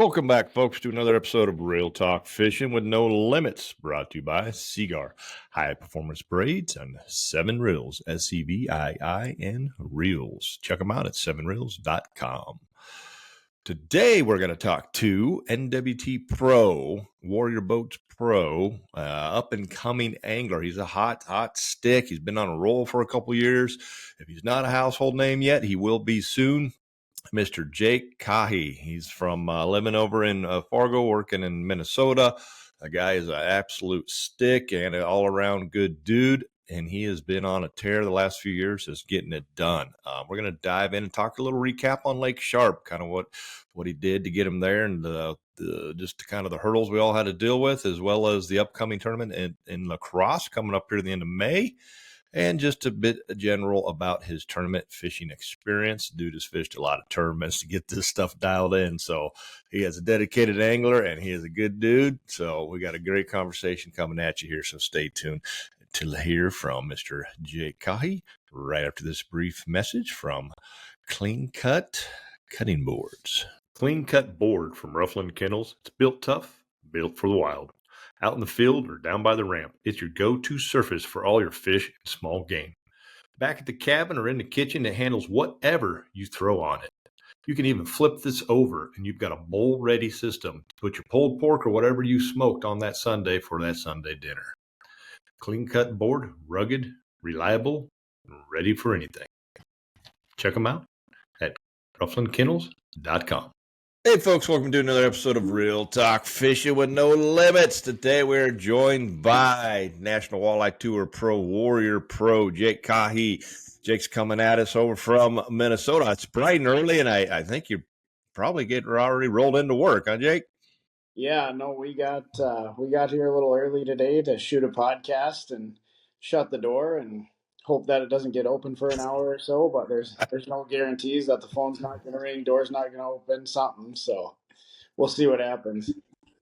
Welcome back, folks, to another episode of Real Talk Fishing with No Limits, brought to you by Seagar High Performance Braids and Seven Reels, SEVIIN Reels. Check them out at sevenreels.com. Today, we're going to talk to NWT Pro, Warrior Boats Pro, up-and-coming angler. He's a hot stick. He's been on a roll for a couple years. If he's not a household name yet, he will be soon. Mr. Jake Caughey. He's from living over in Fargo, working in Minnesota. The guy is an absolute stick and an all-around good dude, and he has been on a tear the last few years, just getting it done. We're going to dive in and talk a little recap on Lake Sharpe, kind of what he did to get him there, and just kind of the hurdles we all had to deal with, as well as the upcoming tournament in La Crosse coming up here at the end of May. And just a bit general about his tournament fishing experience. Dude has fished a lot of tournaments to get this stuff dialed in. So he is a dedicated angler and he is a good dude. So we got a great conversation coming at you here. So stay tuned to hear from Mr. Jake Caughey right after this brief message from Clean Cut Cutting Boards. Clean Cut board from Rufflin Kennels. It's built tough, built for the wild. Out in the field or down by the ramp, it's your go-to surface for all your fish and small game. Back at the cabin or in the kitchen, it handles whatever you throw on it. You can even flip this over and you've got a bowl-ready system to put your pulled pork or whatever you smoked on that Sunday for that Sunday dinner. Clean cut board, rugged, reliable, and ready for anything. Check them out at rufflinkennels.com. Hey, folks, welcome to another episode of Real Talk Fishing with No Limits. Today, we're joined by National Walleye Tour Pro, Warrior Pro, Jake Caughey. Jake's coming at us over from Minnesota. It's bright and early, and I think you're probably already rolled into work, huh, Jake? Yeah, no, we got here a little early today to shoot a podcast and shut the door and hope that it doesn't get open for an hour or so, but there's no guarantees that the phone's not going to ring, door's not going to open, something. So we'll see what happens.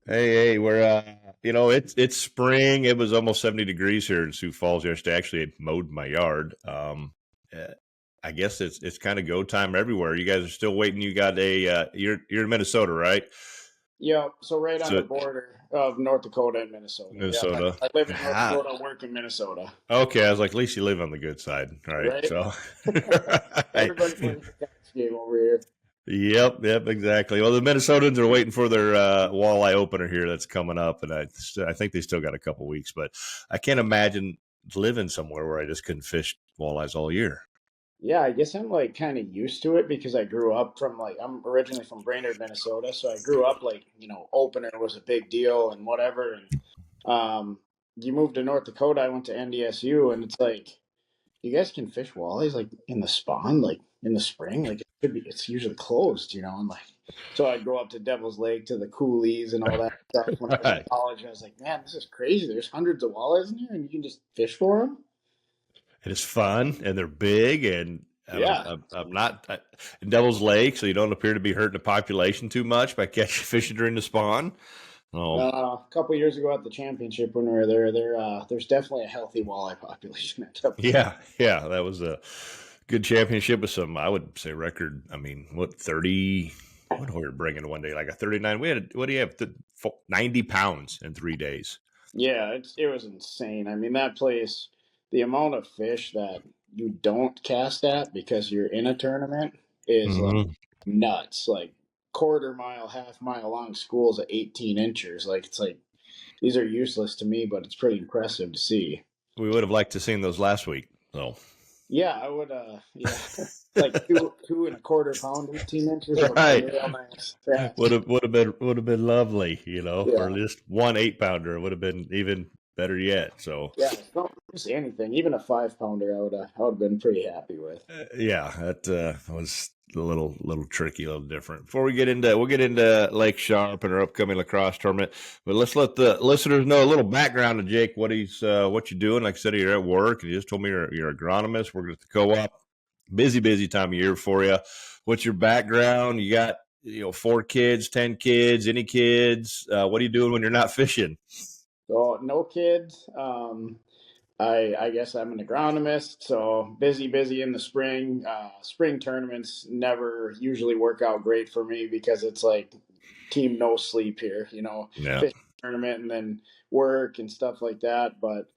Hey, we're it's spring. It was almost 70 degrees here in Sioux Falls yesterday. Actually, I mowed my yard. I guess it's kind of go time everywhere. You guys are still waiting. You got you're in Minnesota, right? Yeah, so right on the border of North Dakota and Minnesota. Minnesota. Yeah, I live in North Dakota, work in Minnesota. Okay, I was like, at least you live on the good side, right? So everybody plays the catch game over here. Yep, exactly. Well, the Minnesotans are waiting for their walleye opener here that's coming up, and I think they still got a couple weeks, but I can't imagine living somewhere where I just couldn't fish walleyes all year. Yeah, I guess I'm like kind of used to it because I grew up I'm originally from Brainerd, Minnesota, so I grew up opener was a big deal and whatever. And you moved to North Dakota, I went to NDSU, and it's like you guys can fish walleyes like in the spawn, like in the spring, like it's usually closed, and so I'd go up to Devil's Lake to the coulees and all that stuff when I was in college. And I was like, man, this is crazy. There's hundreds of walleyes in here, and you can just fish for them. And it's fun, and they're big, and I'm not in Devil's Lake, so you don't appear to be hurting the population too much by catching fishing during the spawn. A couple of years ago at the championship when we were there, there's definitely a healthy walleye population at Devil's Lake. Yeah, that was a good championship with some, I would say, record. I mean, 30? What we were bringing one day, like a 39. We had, what do you have, 90 pounds in 3 days. Yeah, it was insane. I mean, that place, the amount of fish that you don't cast at because you're in a tournament is like nuts. Like quarter mile, half mile long schools at 18 inches. Like it's like these are useless to me, but it's pretty impressive to see. We would have liked to seen those last week, though. Yeah, I would. Yeah, like 2.25 pound, 18 inches. Right. Real nice. Yeah. Would have been lovely, or just 1 8-pounder would have been even better yet. So yeah, don't just anything, even a 5-pounder, I would have been pretty happy with. That was a little tricky, a little different. Before we'll get into Lake Sharpe and our upcoming lacrosse tournament, but let's let the listeners know a little background of Jake, what you're doing. Like I said, you're at work, and you just told me you're agronomist, working at the co-op. Busy time of year for you. What's your background? You got 4 kids, 10 kids, any kids? What are you doing when you're not fishing? So no kids. I guess I'm an agronomist, so busy in the spring. Spring tournaments never usually work out great for me because it's like team no sleep here, Yeah. fish tournament and then work and stuff like that. But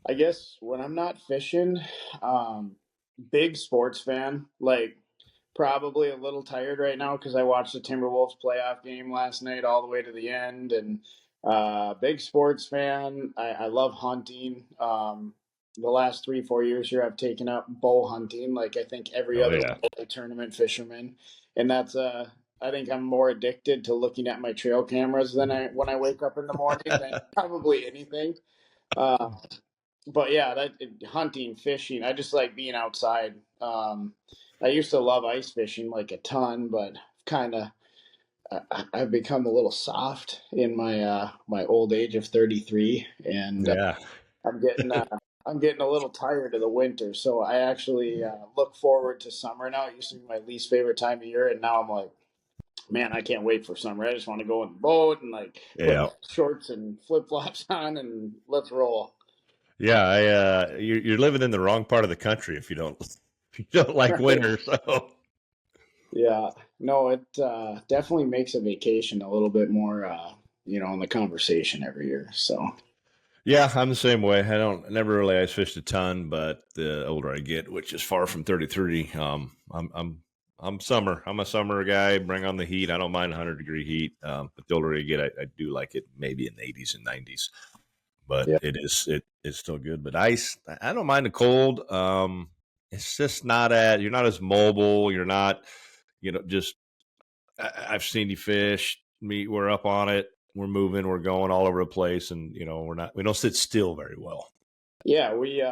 I guess when I'm not fishing, um, big sports fan, like probably a little tired right now because I watched the Timberwolves playoff game last night all the way to the end. And big sports fan. I love hunting. The last 3 4 years here, I've taken up bow hunting, like I think every Oh other yeah. local tournament fisherman, and that's I think I'm more addicted to looking at my trail cameras than I when I wake up in the morning than probably anything. Uh, but yeah, hunting, fishing. I just like being outside. I used to love ice fishing like a ton, but kind of I've become a little soft in my old age of 33, and Yeah. I'm getting uh, I'm getting a little tired of the winter. So I actually look forward to summer now. It used to be my least favorite time of year, and now I'm like, man, I can't wait for summer. I just want to go in the boat and like put Yeah. shorts and flip flops on and let's roll. Yeah. You're living in the wrong part of the country if you don't if you don't like Right. winter. So Yeah, no, it definitely makes a vacation a little bit more, in the conversation every year. So, yeah, I'm the same way. I never really ice fished a ton, but the older I get, which is far from 33, I'm summer. I'm a summer guy. Bring on the heat. I don't mind 100-degree heat. But the older I get, I do like it maybe in the 80s and 90s. But yeah, it's still good. But ice, I don't mind the cold. It's just not you're not as mobile. You're not, just I've seen you fish. We're up on it. We're moving. We're going all over the place, and we don't sit still very well. yeah, we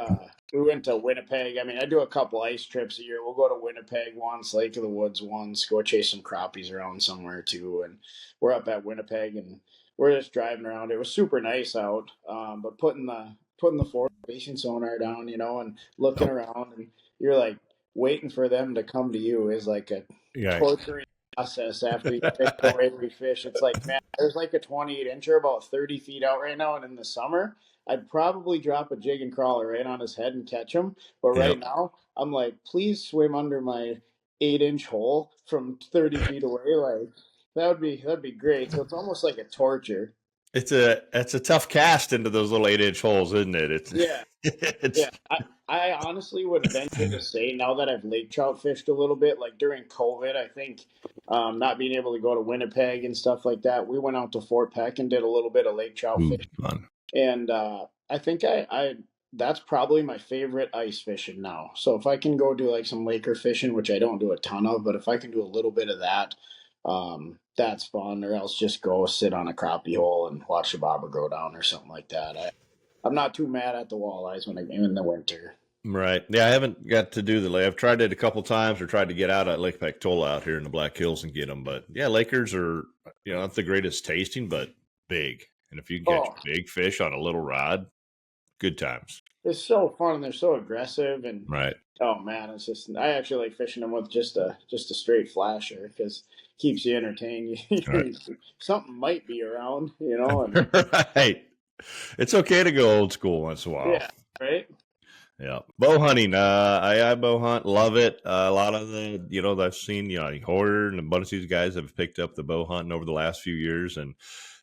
went to Winnipeg. I mean, I do a couple ice trips a year. We'll go to Winnipeg once, Lake of the Woods once, go chase some crappies around somewhere too. And we're up at Winnipeg and we're just driving around. It was super nice out, but putting the forward facing sonar down, and looking Oh, around, and you're like waiting for them to come to you is like a yeah. torturing process after you fish the way we fish. It's like, man, there's like a 28 incher about 30 feet out right now, and in the summer I'd probably drop a jig and crawler right on his head and catch him. But right Yep. now, I'm like, please swim under my 8 inch hole from 30 feet away. Like that'd be great. So it's almost like a torture. It's a tough cast into those little 8-inch holes, isn't it? It's Yeah, it's yeah. I honestly would venture to say now that I've lake trout fished a little bit, like during COVID, I think not being able to go to Winnipeg and stuff like that, we went out to Fort Peck and did a little bit of lake trout ooh, fishing. fun. And I think I that's probably my favorite ice fishing now. So if I can go do like some laker fishing, which I don't do a ton of, but if I can do a little bit of that, that's fun. Or else just go sit on a crappie hole and watch the bobber go down or something like that. I'm not too mad at the walleyes when I in the winter. Right. Yeah, I haven't got to do the lake. I've tried it a couple times, or tried to get out at Lake Pactola out here in the Black Hills and get them. But yeah, Lakers are not the greatest tasting, but big. And if you can catch Oh, big fish on a little rod, good times. it's so fun and they're so aggressive and Right. oh man, it's just I actually like fishing them with just a straight flasher because keeps you entertained. Right. Something might be around, and Right. It's okay to go old school once in a while. yeah, right. Yeah. Bow hunting. I bow hunt. Love it. A lot of I've seen, Hoyer and a bunch of these guys have picked up the bow hunting over the last few years. And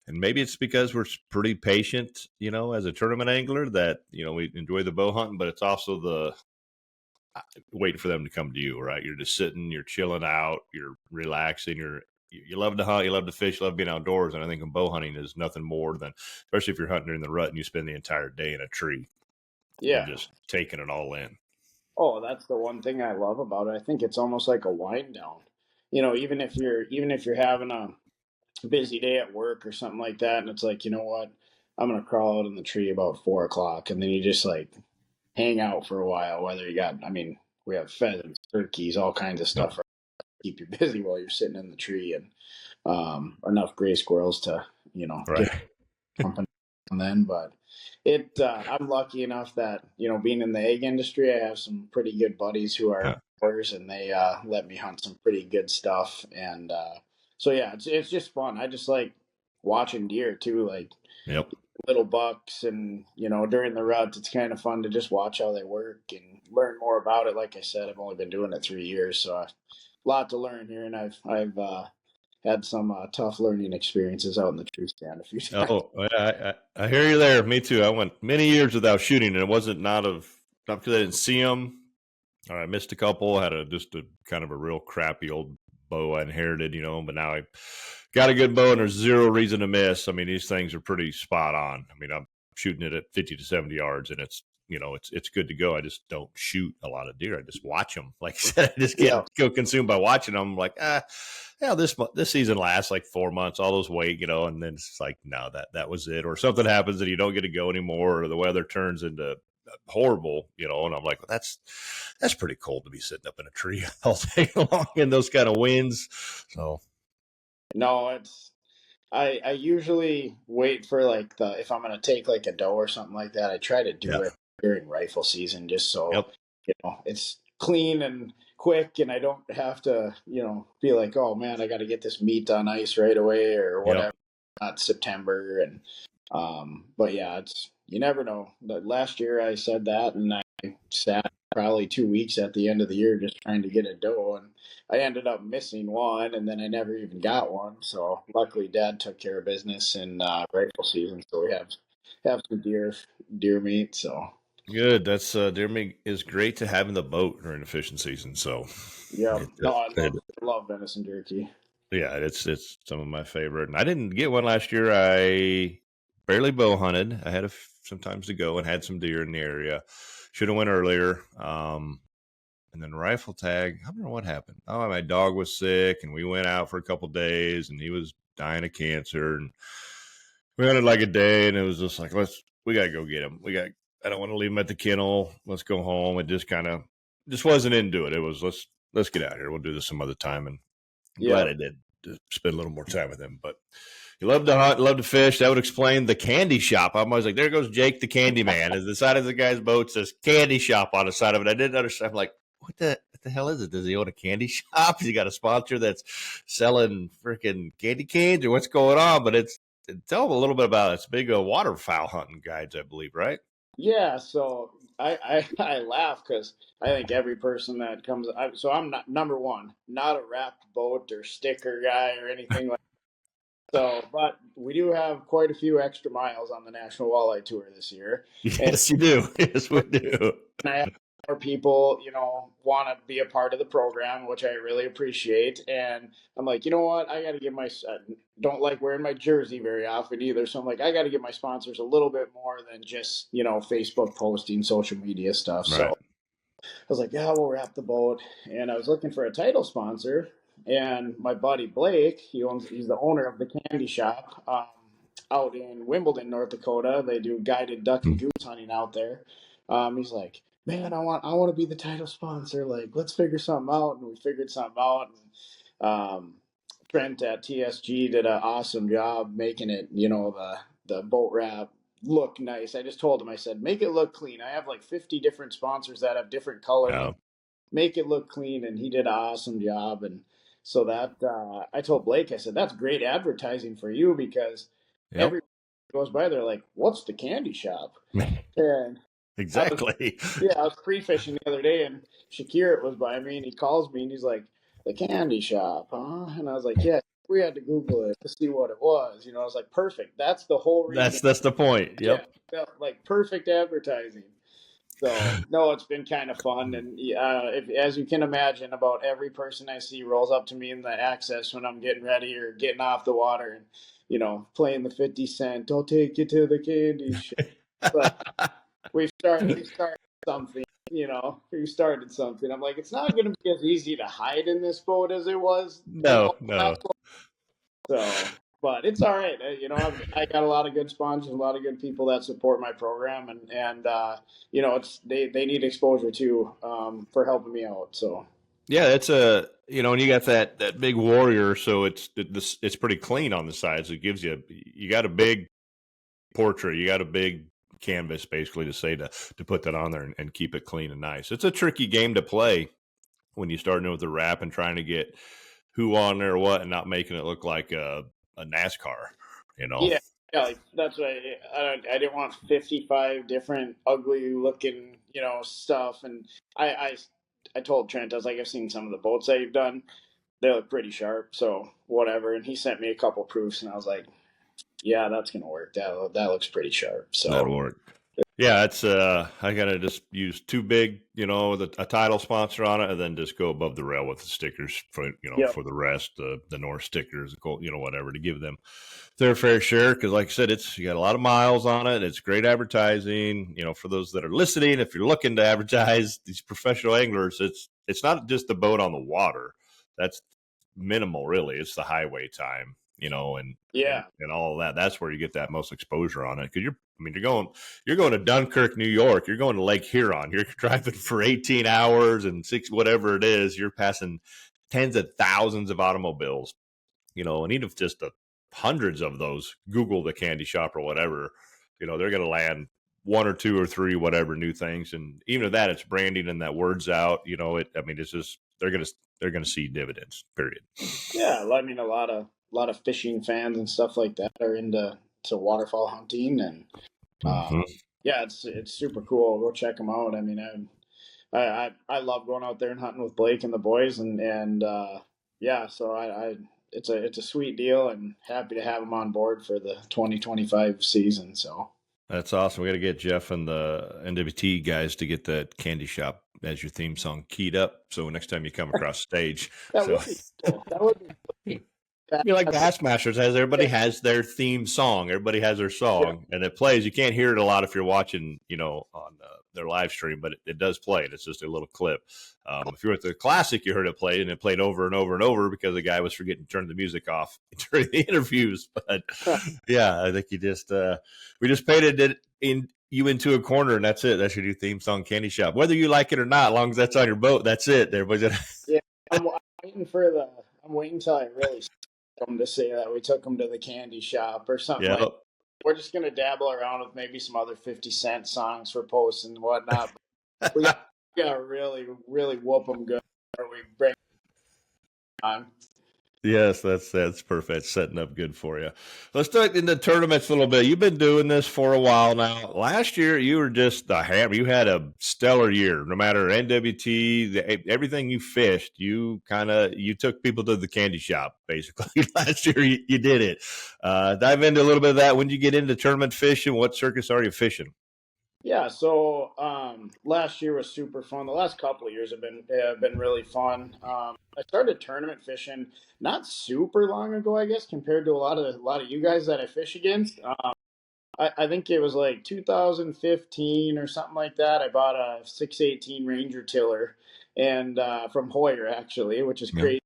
maybe it's because we're pretty patient, as a tournament angler that, we enjoy the bow hunting, but it's also the waiting for them to come to you, right? You're just sitting, you're chilling out, you're relaxing, you love to hunt, you love to fish, you love being outdoors. And I think bow hunting is nothing more than, especially if you're hunting in the rut and you spend the entire day in a tree and Yeah. just taking it all in. Oh, that's the one thing I love about it. I think it's almost like a wind down. Even if you're having a busy day at work or something like that, and it's like, you know what, I'm gonna crawl out in the tree about 4 o'clock, and then you just like hang out for a while. Whether you got, I mean, we have pheasants, turkeys, all kinds of Yep. stuff to keep you busy while you're sitting in the tree, and enough gray squirrels to get Right. company and then. But I'm lucky enough that being in the egg industry, I have some pretty good buddies who are Yeah. hunters, and they let me hunt some pretty good stuff. And so yeah, it's just fun. I just like watching deer too, like Yep. little bucks, and during the rut, it's kind of fun to just watch how they work and learn more about it. Like I said, I've only been doing it 3 years, so a lot to learn here, and I've had some tough learning experiences out in the tree stand a few times. Oh, I hear you there. Me too. I went many years without shooting, and it wasn't not because I didn't see them. Or I missed a couple. I had just a kind of a real crappy old bow I inherited, but now I got a good bow, and there's zero reason to miss. I mean, these things are pretty spot on. I mean, I'm shooting it at 50 to 70 yards, and it's good to go. I just don't shoot a lot of deer. I just watch them. Like I said, I just Yeah. go consumed by watching them. I'm like, yeah, this season lasts like 4 months. All those wait, and then it's like, no, that was it, or something happens and you don't get to go anymore, or the weather turns into horrible, and I'm like, well, that's pretty cold to be sitting up in a tree all day long in those kind of winds. So No, I usually wait for like if I'm gonna take like a doe or something like that, I try to yeah, do it during rifle season just so yep, it's clean and quick and I don't have to, be like, oh man, I gotta get this meat on ice right away or yep. whatever. Not September but yeah, it's you never know. But last year I said that and I sat probably 2 weeks at the end of the year just trying to get a doe and I ended up missing one, and then I never even got one. So luckily, Dad took care of business in rifle season, so we have some deer meat. So Good. That's deer meat is great to have in the boat during the fishing season. So yeah, it, no, I it, love venison jerky. yeah, it's some of my favorite. And I didn't get one last year. I barely bow hunted. I had some times to go and had some deer in the area. Should have went earlier. And then rifle tag, I don't know what happened. Oh, my dog was sick, and we went out for a couple of days, and he was dying of cancer. And we hunted like a day, and it was just like, we gotta go get him. I don't want to leave him at the kennel. Let's go home. It just wasn't into it. It was let's get out here. We'll do this some other time. And I'm glad Yeah, I did to spend a little more time with him. But he loved to hunt, loved to fish. That would explain the candy shop. I'm always like, there goes Jake the Candy Man. As the side of the guy's boat says candy shop on the side of it. I didn't understand. I'm like, what the hell is it? Does he own a candy shop? Has he got a sponsor that's selling freaking candy canes or what's going on? But tell him a little bit about it. It's big waterfowl hunting guides, I believe, right? yeah. So I laugh because I think every person that comes, so I'm not number one, not a wrapped boat or sticker guy or anything like. So, but we do have quite a few extra miles on the National Walleye Tour this year, and Yes, you do. Yes, we do. I have more people, want to be a part of the program, which I really appreciate. And I'm like, you know what? I got to give don't like wearing my jersey very often either. So I'm like, I got to give my sponsors a little bit more than just, Facebook posting, social media stuff. So Right. I was like, yeah, we'll wrap the boat. And I was looking for a title sponsor. And my buddy Blake, he's the owner of the candy shop out in Wimbledon, North Dakota. They do guided duck and goose hunting out there. He's like, man, I want to be the title sponsor. Like, let's figure something out. And we figured something out. And Trent at TSG did an awesome job making it, the boat wrap look nice. I just told him, I said, make it look clean. I have like 50 different sponsors that have different colors. Yeah. Make it look clean. And he did an awesome job. And so that I told Blake, I said, that's great advertising for you because Yep. every goes by, they're like, what's the candy shop? And Exactly. I was pre-fishing the other day, and Shakir was by me, and he calls me, and he's like, "The candy shop, huh?" And I was like, "Yeah." We had to Google it to see what it was. I was like, "Perfect. That's the whole reason." That's the point. Yeah, Yep. felt like perfect advertising. So no, it's been kind of fun, and as you can imagine, about every person I see rolls up to me in the access when I'm getting ready or getting off the water, and playing the 50 Cent. I'll take you to the candy shop. But we started something. We started something. I'm like, it's not going to be as easy to hide in this boat as it was. No. So, but it's all right. I got a lot of good sponsors, a lot of good people that support my program, and it's they need exposure too for helping me out. So. Yeah, it's and you got that big warrior, so it's pretty clean on the sides. It gives you got a big portrait, you got a big canvas basically to put that on there and keep it clean and nice. It's a tricky game to play when you start with the wrap and trying to get who on there, what, and not making it look like a NASCAR. Yeah, like that's why I didn't want 55 different ugly looking, stuff. And I told Trent, I was like, I've seen some of the boats that you've done. they look pretty sharp. So whatever. And he sent me a couple proofs, and I was like, yeah, that's gonna work. That looks pretty sharp. So That'll work. Yeah, it's I gotta just use two big, a title sponsor on it, and then just go above the rail with the stickers for yeah, for the rest, the North stickers, the gold, whatever, to give them their fair share. Because like I said, you got a lot of miles on it. It's great advertising. For those that are listening, if you're looking to advertise these professional anglers, it's not just the boat on the water. That's minimal, really. It's the highway time, and yeah, and all of that. That's where you get that most exposure on it. Because you're going to Dunkirk, New York. You're going to Lake Huron. You're driving for 18 hours and six, whatever it is. You're passing tens of thousands of automobiles, and even if just hundreds of those Google the candy shop or whatever, they're going to land one or two or three, whatever new things. And even if that, it's branding and that word's out, it's just, they're going to see dividends, period. yeah. I mean, a lot of fishing fans and stuff like that are into waterfowl hunting, and Mm-hmm. yeah, it's super cool. Go check them out. I mean, I love going out there and hunting with Blake and the boys, and yeah, so it's a sweet deal, and happy to have them on board for the 2025 season. So That's awesome. We got to get Jeff and the NWT guys to get that candy shop as your theme song keyed up. So next time you come across stage, that so would be cool. That would be you're like Bassmasters, as everybody has their theme song. Everybody has their yeah, song, and it plays. You can't hear it a lot if you're watching, on their live stream, but it does play. It's just a little clip. If you're at the classic, you heard it play, and it played over and over and over because the guy was forgetting to turn the music off during the interviews. But yeah, I think we just painted it into a corner, and that's it. That's your new theme song, Candy Shop. Whether you like it or not, as long as that's on your boat, that's it. Everybody's yeah. I'm waiting till I really see them to say that we took them to the candy shop or something yeah. like. We're just gonna dabble around with maybe some other 50 Cent songs for posts and whatnot. But we gotta really, really whoop them good, or we bring on. Yes, that's perfect. Setting up good for you. Let's talk into tournaments a little bit. You've been doing this for a while now. Last year, you were just the hammer. You had a stellar year. No matter NWT, everything you fished, you took people to the candy shop. Basically, last year you did it. Dive into a little bit of that. When did you get into tournament fishing? What circus are you fishing? Yeah, so last year was super fun. The last couple of years have been really fun. I started tournament fishing not super long ago, I guess, compared to a lot of you guys that I fish against. I think it was like 2015 or something like that. I bought a 618 Ranger tiller, and from Hoyer actually, which is Yeah. crazy.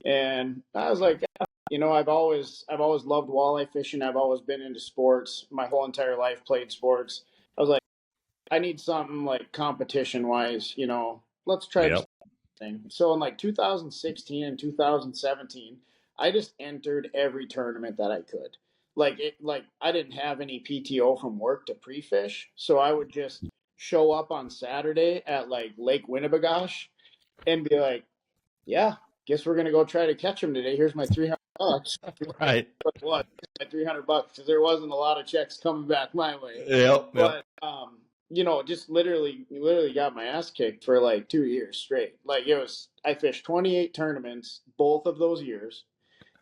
And I was like, I've always loved walleye fishing. I've always been into sports. My whole entire life played sports. I was like, I need something like competition wise. Let's try Yep. something. So in like 2016 and 2017, I just entered every tournament that I could. Like I didn't have any PTO from work to pre-fish, so I would just show up on Saturday at like Lake Winnebagosh and be like, "Yeah, guess we're gonna go try to catch them today. Here's my $300." Right. But what? My $300 because there wasn't a lot of checks coming back my way. Yep. Yep. But just literally got my ass kicked for like 2 years straight. Like I fished 28 tournaments both of those years,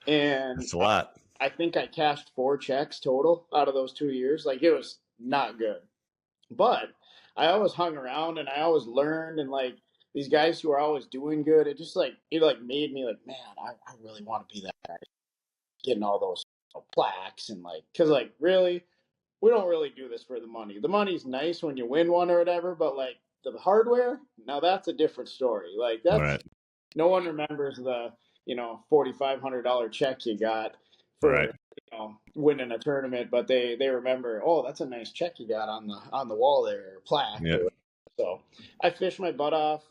and That's a lot. I think I cashed 4 checks total out of those 2 years. Like it was not good, but I always hung around and I always learned, and like these guys who are always doing good, it made me like, man, I really want to be that guy, getting all those plaques and like, because like really we don't really do this for the money. The money's nice when you win one or whatever, but like the hardware, now that's a different story. Like that's Right. no one remembers the $4,500 check you got for Right. winning a tournament, but they remember, oh, that's a nice check you got on the wall there, or plaque. Yep. So I fished my butt off.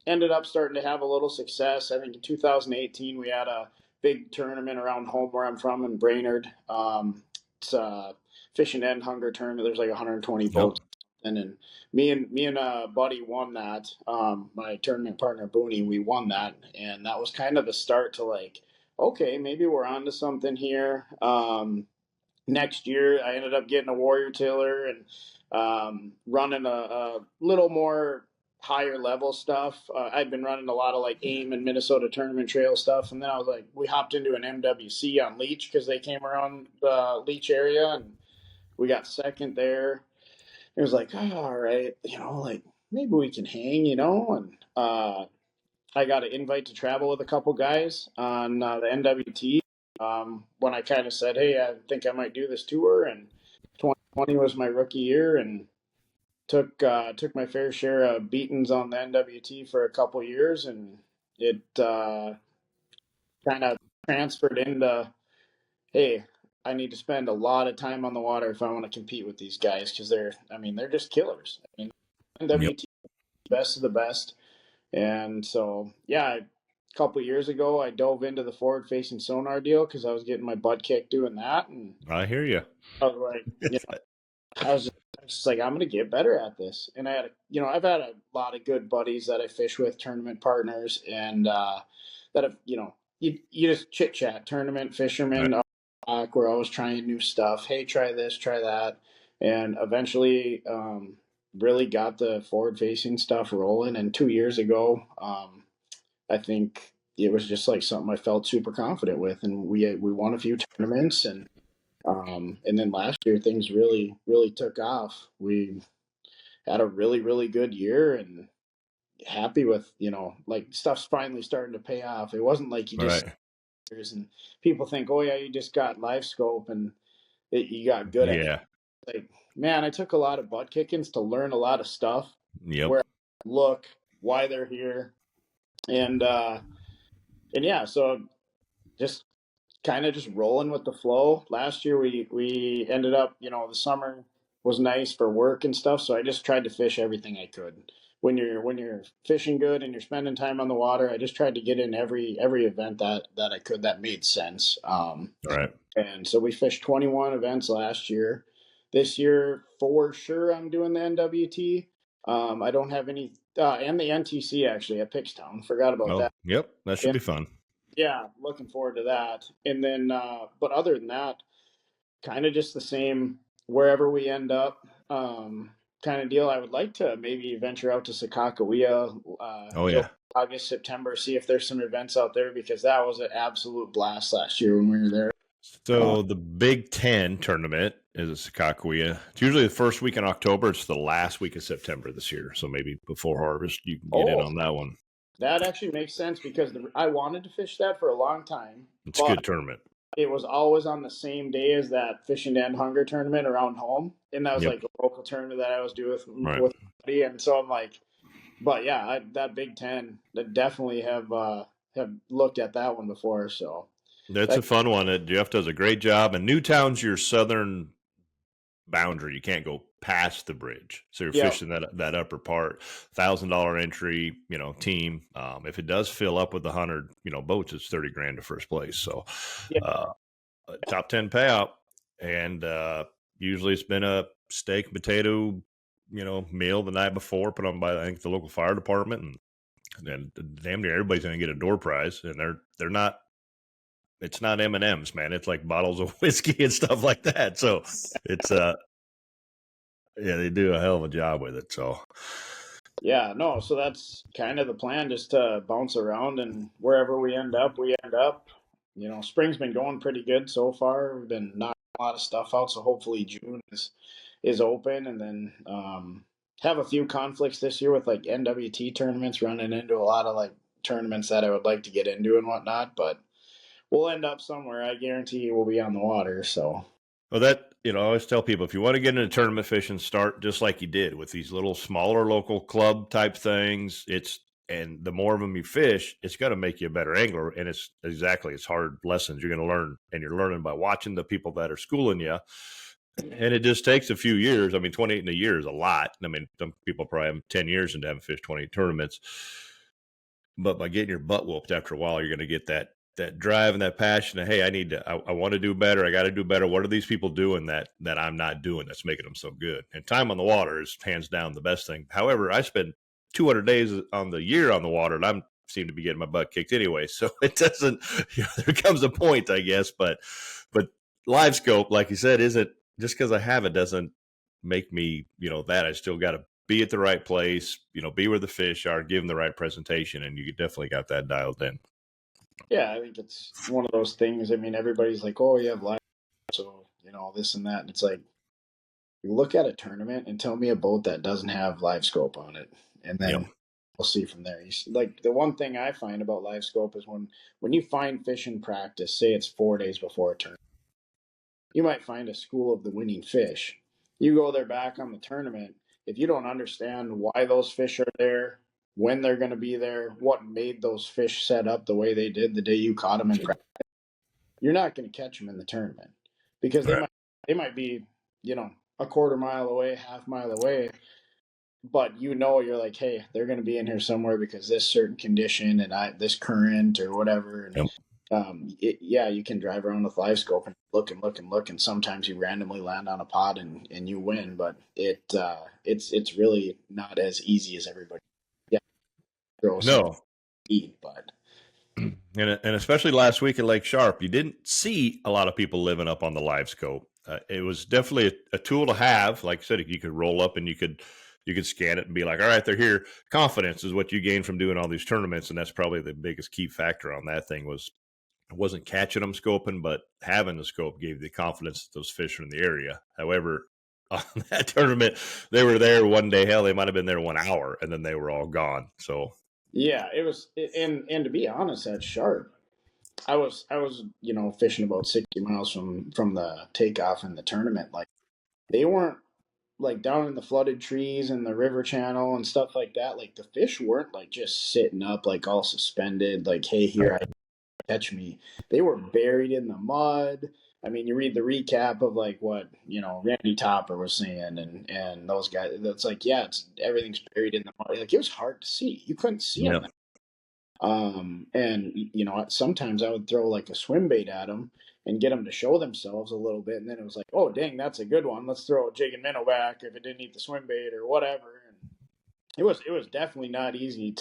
Ended up starting to have a little success. I think in 2018 we had a big tournament around home where I'm from in Brainerd. It's a fishing and hunger tournament. There's like 120 Yep. boats, and then me and a buddy won that. My tournament partner Booney, we won that, and that was kind of the start to like, okay, maybe we're onto something here. Next year, I ended up getting a Warrior tiller and running a little more higher level stuff. I'd been running a lot of like AIM and Minnesota tournament trail stuff, and then I was like, we hopped into an MWC on Leech because they came around the Leech area, and we got second there. It was like, oh, all right, like maybe we can hang, and I got an invite to travel with a couple guys on the NWT. When I kind of said, hey, I think I might do this tour, and 2020 was my rookie year, and took my fair share of beatings on the NWT for a couple years, and it kind of transferred into, hey, I need to spend a lot of time on the water if I want to compete with these guys because they're just killers. I mean, Yep. NWT best of the best, and so yeah. A couple years ago, I dove into the forward-facing sonar deal because I was getting my butt kicked doing that, and I hear you. I was like, I was just like, I'm gonna get better at this. And I've had a lot of good buddies that I fish with, tournament partners, and that have, you just chit chat, tournament Right. fishermen. We're always trying new stuff. Hey, try this, try that, and eventually, really got the forward facing stuff rolling. And 2 years ago, I think it was just like something I felt super confident with, and we won a few tournaments, and then last year things really, really took off. We had a really, really good year and happy with, like stuff's finally starting to pay off. It wasn't like you just, Right. and people think, oh yeah, you just got live scope and you got good at it. Yeah. Like, man, I took a lot of butt kickings to learn a lot of stuff Yep. where I look, why they're here. And yeah, so just kind of just rolling with the flow. Last year we ended up, the summer was nice for work and stuff, so I just tried to fish everything I could. When you're fishing good and you're spending time on the water, I just tried to get in every event that I could that made sense. All right. And so we fished 21 events last year. This year, for sure, I'm doing the NWT. I don't have any, and the NTC actually at Pickstown. Forgot about Oh, that. yep. That should And be fun. yeah, looking forward to that. And then, but other than that, kind of just the same wherever we end up, kind of deal. I would like to maybe venture out to Sakakawea, Oh, yeah. August, September, see if there's some events out there because that was an absolute blast last year when we were there. So the Big Ten tournament is at Sakakawea. It's usually the first week in October. It's the last week of September this year. So maybe before harvest, you can get in Oh, on that one. that actually makes sense because I wanted to fish that for a long time, It's a but good tournament. it was always on the same day as that fishing to end hunger tournament around home, and that was Yep. like a local tournament that I was doing Right. with a buddy, and so I'm like, but yeah, that Big Ten, that definitely have looked at that one before, so That's that, a fun one. Jeff does a great job. And Newtown's your southern boundary. You can't go past the bridge. So you're yeah, fishing that upper part. $1,000 entry, team. If it does fill up with 100, boats, it's 30 grand to first place. So yeah, uh, top 10 payout. And usually it's been a steak and potato, meal the night before, put on by I think the local fire department, and then damn near everybody's going to get a door prize, and they're not. It's not M&Ms, man. It's like bottles of whiskey and stuff like that. So it's yeah, they do a hell of a job with it. So yeah, no, so that's kind of the plan, just to bounce around and wherever we end up, we end up. Spring's been going pretty good so far. We've been knocking a lot of stuff out, so hopefully June is open, and then have a few conflicts this year with like NWT tournaments, running into a lot of like tournaments that I would like to get into and whatnot, but we'll end up somewhere. I guarantee you we'll be on the water. So well, that I always tell people if you want to get into tournament fishing, start just like you did with these little smaller local club type things. And the more of them you fish, it's going to make you a better angler. And it's hard lessons you're going to learn, and you're learning by watching the people that are schooling you. And it just takes a few years. I mean, 28 in a year is a lot. I mean, some people probably have 10 years into having fished 20 tournaments. But by getting your butt whooped after a while, you're going to get that drive and that passion of, hey, I want to do better. I got to do better. What are these people doing that I'm not doing that's making them so good? And time on the water is hands down the best thing. However, I spend 200 days on the year on the water, and I'm seem to be getting my butt kicked anyway. So it doesn't, there comes a point, I guess. But live scope, like you said, isn't just because I have it doesn't make me, that I still got to be at the right place, be where the fish are, give them the right presentation, and you definitely got that dialed in. Yeah, I think it's one of those things. I mean, everybody's like, "Oh, you have live, so this and that," and it's like, you look at a tournament and tell me a boat that doesn't have live scope on it, and Yep. then we'll see from there. Like the one thing I find about live scope is when you find fish in practice, say it's 4 days before a tournament, you might find a school of the winning fish. You go there back on the tournament, if you don't understand why those fish are there, when they're going to be there, what made those fish set up the way they did the day you caught them in practice, you're not going to catch them in the tournament because Right. they might be a quarter mile away, half mile away, but you're like, hey, they're going to be in here somewhere because this certain condition and this current or whatever. And Yep. you can drive around with live scope and look and look and look, and sometimes you randomly land on a pod and you win, but it's really not as easy as everybody. Yeah, throw some No. eat, but And especially last week at Lake Sharpe, you didn't see a lot of people living up on the live scope. It was definitely a tool to have. Like I said, you could roll up and you could scan it and be like, all right, they're here. Confidence is what you gain from doing all these tournaments, and that's probably the biggest key factor on that thing. Wasn't catching them scoping, but having the scope gave you the confidence that those fish are in the area. However, on that tournament, they were there one day. Hell, they might have been there 1 hour, and then they were all gone. So yeah, it was. And to be honest, at Sharpe, I was fishing about 60 miles from the takeoff in the tournament. Like they weren't like down in the flooded trees and the river channel and stuff like that. Like the fish weren't like just sitting up like all suspended. Like, hey, here, I catch me. They were buried in the mud. I mean, you read the recap of like what Randy Topper was saying, and those guys. That's like, yeah, everything's buried in the mud. Like it was hard to see. You couldn't see them. And sometimes I would throw like a swim bait at them and get them to show themselves a little bit, and then it was like, oh dang, that's a good one. Let's throw a jig and minnow back if it didn't eat the swim bait or whatever. And it was definitely not easy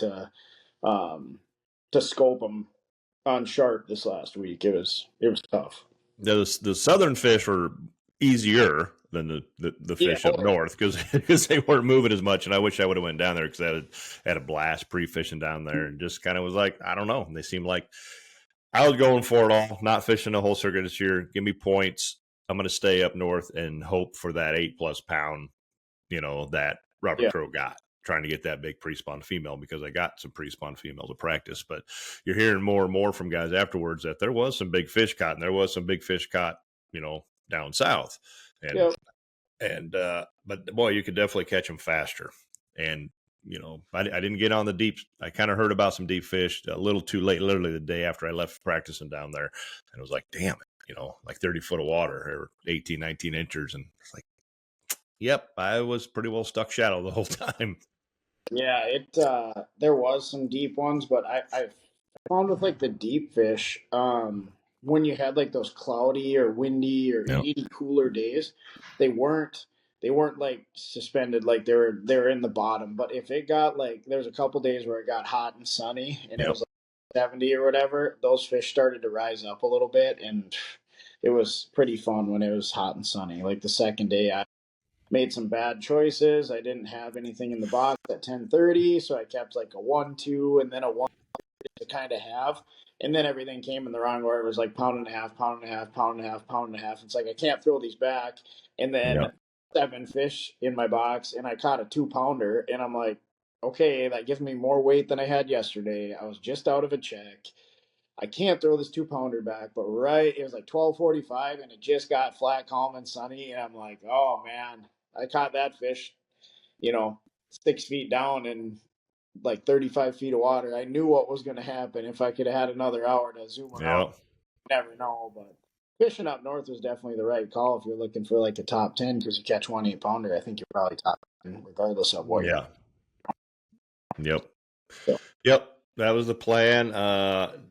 um, to scope them on Sharpe this last week. It was tough. the southern fish were easier than the fish up north because they weren't moving as much. And I wish I would have went down there because I had a blast pre-fishing down there and just kind of was like, I don't know. They seemed like I was going for it all, not fishing the whole circuit this year. Give me points. I'm going to stay up north and hope for that 8+ pound, that Robert Crow got, trying to get that big pre-spawn female because I got some pre-spawn females to practice. But you're hearing more and more from guys afterwards that there was some big fish caught, and there was some big fish caught, down south. But boy, you could definitely catch them faster. And I didn't get on the deep. I kind of heard about some deep fish a little too late, literally the day after I left practicing down there. And I was like, damn it, like 30 foot of water or 18, 19 inches. And it's like, yep, I was pretty well stuck shadow the whole time. Yeah, there was some deep ones, but I found with like the deep fish, when you had like those cloudy or windy or any cooler days, they weren't like suspended, like they were in the bottom. But if it got like there was a couple days where it got hot and sunny and it was like 70 or whatever, those fish started to rise up a little bit, and it was pretty fun when it was hot and sunny. Like the second day, I made some bad choices. I didn't have anything in the box at 10:30, so I kept like a 1-2 and then a 1 to kind of have. And then everything came in the wrong order. It was like pound and a half, pound and a half, pound and a half, pound and a half. It's like I can't throw these back. And then 7 fish in my box, and I caught a 2-pounder, and I'm like, okay, that gives me more weight than I had yesterday. I was just out of a check. I can't throw this 2-pounder back, but it was like 12:45, and it just got flat, calm, and sunny, and I'm like, oh man, I caught that fish, 6 feet down in like 35 feet of water. I knew what was going to happen if I could have had another hour to zoom around. Never know, but fishing up north was definitely the right call if you're looking for like a top 10 because you catch 1 8-pounder. I think you're probably top 10 regardless of what. Yep. That was the plan.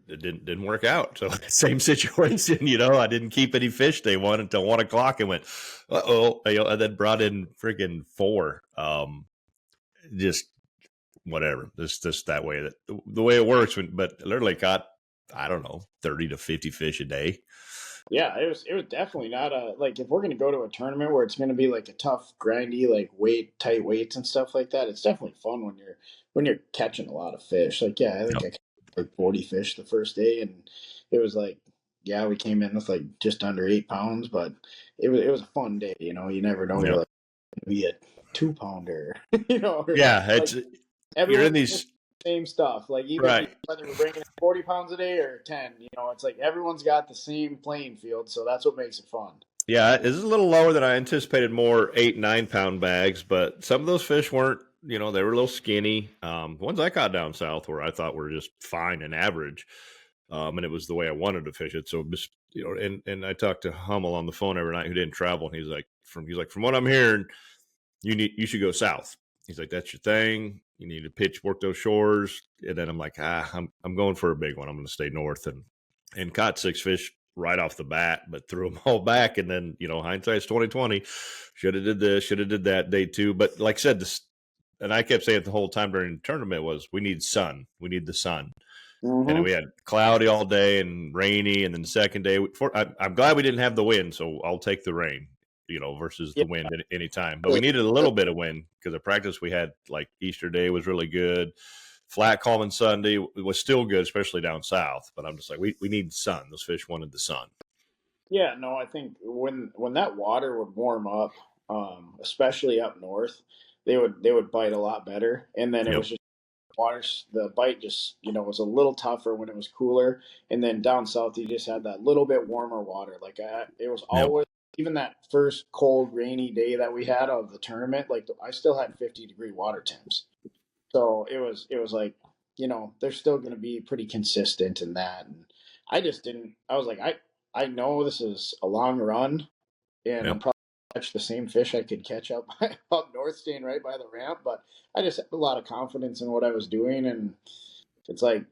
It didn't work out. So same situation, I didn't keep any fish day one until 1 o'clock and went, and then brought in freaking 4. Just whatever. Just that way that the way it works. But literally caught, I don't know, 30 to 50 fish a day. Yeah, it was definitely not a like if we're gonna go to a tournament where it's gonna be like a tough, grindy, like tight weights and stuff like that. It's definitely fun when you're catching a lot of fish. Like yeah, I think I caught like 40 fish the first day, and it was like yeah, we came in with like just under 8 pounds, but it was a fun day. You know, you never know. You're Yep. like be a 2 pounder, you know, or Yeah, like you're in everyone's these same stuff. Like even right. whether we're bringing in 40 pounds a day or 10, you know, it's like everyone's got the same playing field, so that's what makes it fun. Yeah, this is a little lower than I anticipated. More 8, 9 pound bags, but some of those fish weren't. You know, they were a little skinny. The ones I caught down south where I thought were just fine and average, and it was the way I wanted to fish it. So just you know, and I talked to Hummel on the phone every night who didn't travel, and he's like from what I'm hearing, you should go south. He's like, that's your thing. You need to work those shores. And then I'm like, I'm going for a big one. I'm going to stay north and caught 6 fish right off the bat, but threw them all back. And then, you know, hindsight's 2020. Should have did this, should have did that day too. But like I said, and I kept saying it the whole time during the tournament was we need sun. We need the sun. And then Mm-hmm. we had cloudy all day and rainy. And then the second day, I'm glad we didn't have the wind. So I'll take the rain, you know, versus Yeah. the wind at any time. But we needed a little bit of wind because the practice we had, like Easter Day was really good. Flat, calm, and Sunday was still good, especially down south. But I'm just like, we need sun. Those fish wanted the sun. Yeah, no, I think when that water would warm up, especially up north, they would bite a lot better. And then it Yep. was just water, the bite just was a little tougher when it was cooler. And then down south, you just had that little bit warmer water. Like it was Yep. always even that first cold rainy day that we had of the tournament. Like I still had 50-degree water temps. So it was like, they're still going to be pretty consistent in that. And I just didn't. I was like, I know this is a long run, and I'm Yep. probably gonna catch the same fish I could catch up up north, staying right by the ramp. But I just had a lot of confidence in what I was doing, and it's like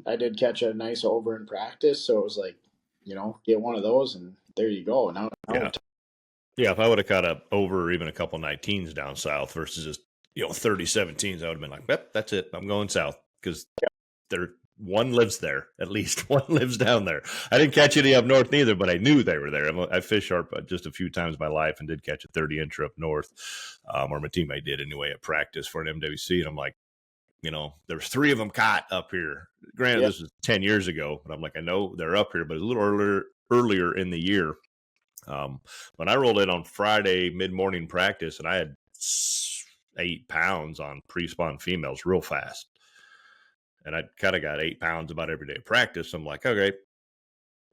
I did catch a nice over in practice, so it was like get one of those, and there you go. Now Yeah. Yeah. If I would have caught up over even a couple 19s down south versus just 30 17s, I would have been like, yep, that's it. I'm going south because one lives there. At least one lives down there. I didn't catch any up north neither, but I knew they were there. I fished Sharpe just a few times in my life and did catch a 30-incher up north, or my teammate did anyway at practice for an MWC. And I'm like, there was 3 of them caught up here. Granted, yeah, this was 10 years ago, but I'm like, I know they're up here, but it's a little earlier in the year. When I rolled in on Friday mid-morning practice, and I had 8 pounds on pre-spawn females real fast. And I kind of got 8 pounds about every day of practice. I'm like, okay,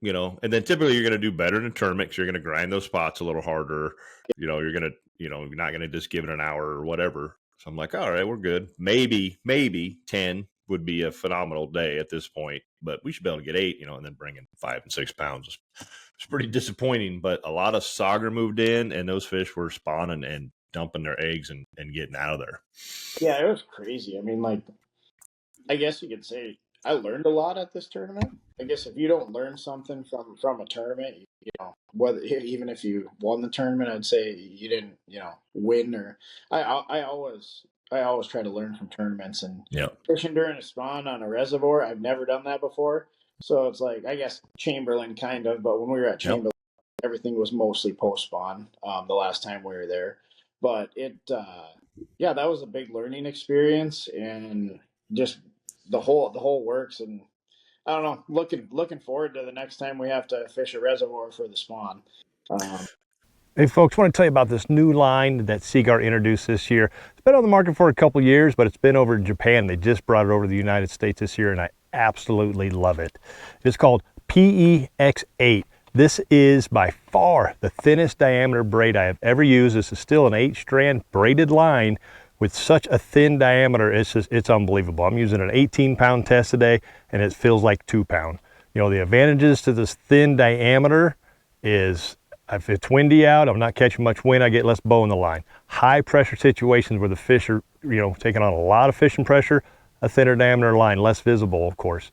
and then typically you're going to do better in a tournament because you're going to grind those spots a little harder. You're going to, you're not going to just give it an hour or whatever. So I'm like, all right, we're good. Maybe 10 would be a phenomenal day at this point, but we should be able to get 8, and then bring in 5 and 6 pounds. It's pretty disappointing, but a lot of sauger moved in and those fish were spawning and dumping their eggs and getting out of there. yeah, it was crazy. I mean, like I guess you could say I learned a lot at this tournament. I guess if you don't learn something from a tournament, whether even if you won the tournament, I'd say you didn't, win. Or I always try to learn from tournaments, and Yep. fishing during a spawn on a reservoir. I've never done that before, so it's like I guess Chamberlain kind of, but when we were at Yep. Chamberlain, everything was mostly post spawn. The last time we were there, but yeah, that was a big learning experience, and just the whole works. And I don't know, looking forward to the next time we have to fish a reservoir for the spawn. Hey folks, I want to tell you about this new line that Seaguar introduced this year. It's been on the market for a couple years, but it's been over in Japan. They just brought it over to the United States this year, and I absolutely love it. It's called PEX8. This is by far the thinnest diameter braid I have ever used. This is still an 8-strand braided line with such a thin diameter. It's unbelievable. I'm using an 18-pound test today, and it feels like 2-pound. The advantages to this thin diameter is if it's windy out, I'm not catching much wind, I get less bow in the line. High pressure situations where the fish are, taking on a lot of fishing pressure, a thinner diameter line, less visible, of course.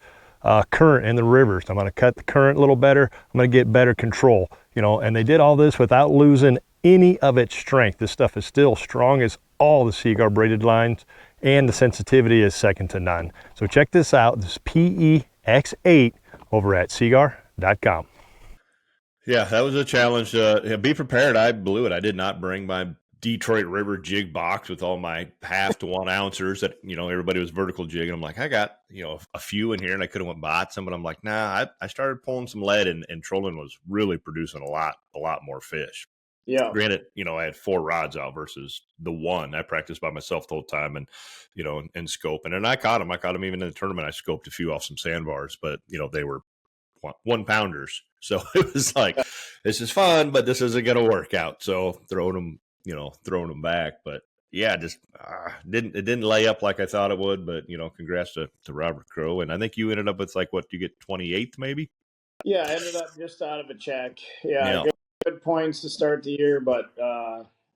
Current in the rivers, I'm going to cut the current a little better. I'm going to get better control, and they did all this without losing any of its strength. This stuff is still strong as all the Seaguar braided lines, and the sensitivity is second to none. So check this out. This is PEX8 over at seaguar.com. Yeah, that was a challenge. Be prepared. I blew it. I did not bring my Detroit River jig box with all my half to 1 ounces that, everybody was vertical jigging. I'm like, I got, a few in here and I could have went bought some, but I'm like, nah, I started pulling some lead and trolling was really producing a lot more fish. Yeah. Granted, I had 4 rods out versus the one. I practiced by myself the whole time and, and scoping. And I caught them. I caught them even in the tournament. I scoped a few off some sandbars, but, they were 1-pounders. So it was like, this is fun, but this isn't going to work out. So throwing them back. But yeah, just it didn't lay up like I thought it would. But, congrats to Robert Crow. And I think you ended up with like, what, you get 28th maybe? Yeah, I ended up just out of a check. Yeah. Good points to start the year, but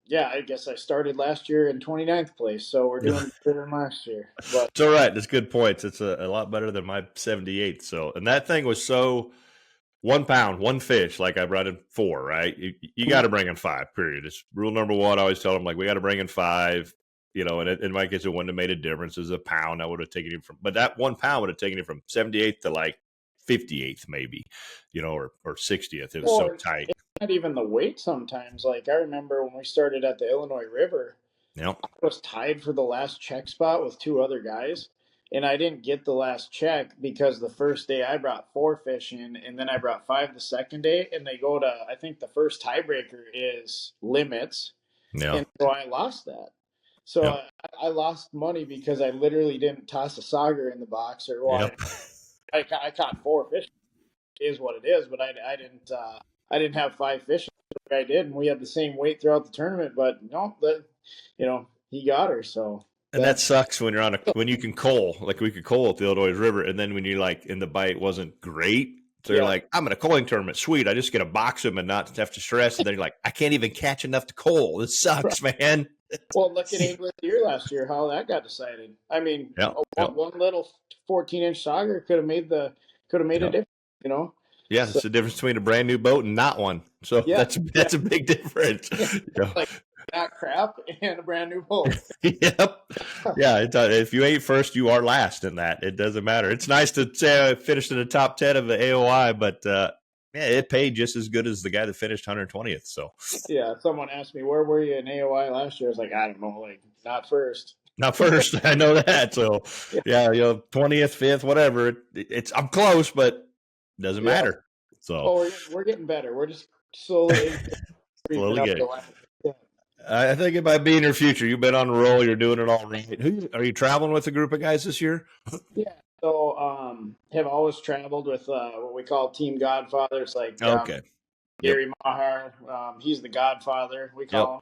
yeah, I guess I started last year in 29th place, so we're doing better than last year. But it's all right. That's good points. It's a lot better than my 78th. So, and that thing was so 1 pound, one fish. Like I brought in 4, right? You got to bring in 5. Period. It's rule number 1. I always tell them like we got to bring in 5. And in my case, it wouldn't have made a difference. As a pound, I would have taken him from, but that 1 pound would have taken him from 78th to like 58th, maybe, or 60th. It was so tight. It's not even the weight sometimes. Like I remember when we started at the Illinois River, I was tied for the last check spot with 2 other guys. And I didn't get the last check because the first day I brought 4 fish in, and then I brought 5 the second day. And they go to, I think the first tiebreaker is limits. Yeah. And so I lost that. So I lost money because I literally didn't toss a sauger in the box or what. I caught 4 fish. It is what it is, but I didn't have 5 fish like I did, and we had the same weight throughout the tournament. But he got her. So and that sucks when you're when you can coal, like we could coal at the Illinois River, and then when you like in the bite wasn't great. So you're like, I'm in a coaling tournament. Sweet. I just get to box them and not have to stress. And then you're like, I can't even catch enough to coal. This sucks, man. Well, look at Angler of the Year last year, how that got decided. I mean, one little 14-inch sauger could have made a difference, Yeah, it's the difference between a brand new boat and not one. So that's a big difference. Like that crap and a brand new boat. Yep. Yeah, if you ain't first, you are last in that. It doesn't matter. It's nice to say I finished in the top 10 of the AOI, but it paid just as good as the guy that finished 120th. So yeah, someone asked me, where were you in AOI last year? I was like, I don't know, like not first. Not first. I know that. So yeah, 20th, 5th, whatever. I'm close, but it doesn't matter. So we're getting better. We're just slowly getting. I think it might be in your future. You've been on the roll. You're doing it all right. Are you traveling with a group of guys this year? Yeah. So have always traveled with what we call Team Godfathers, like Gary Maher. He's the Godfather. We call him.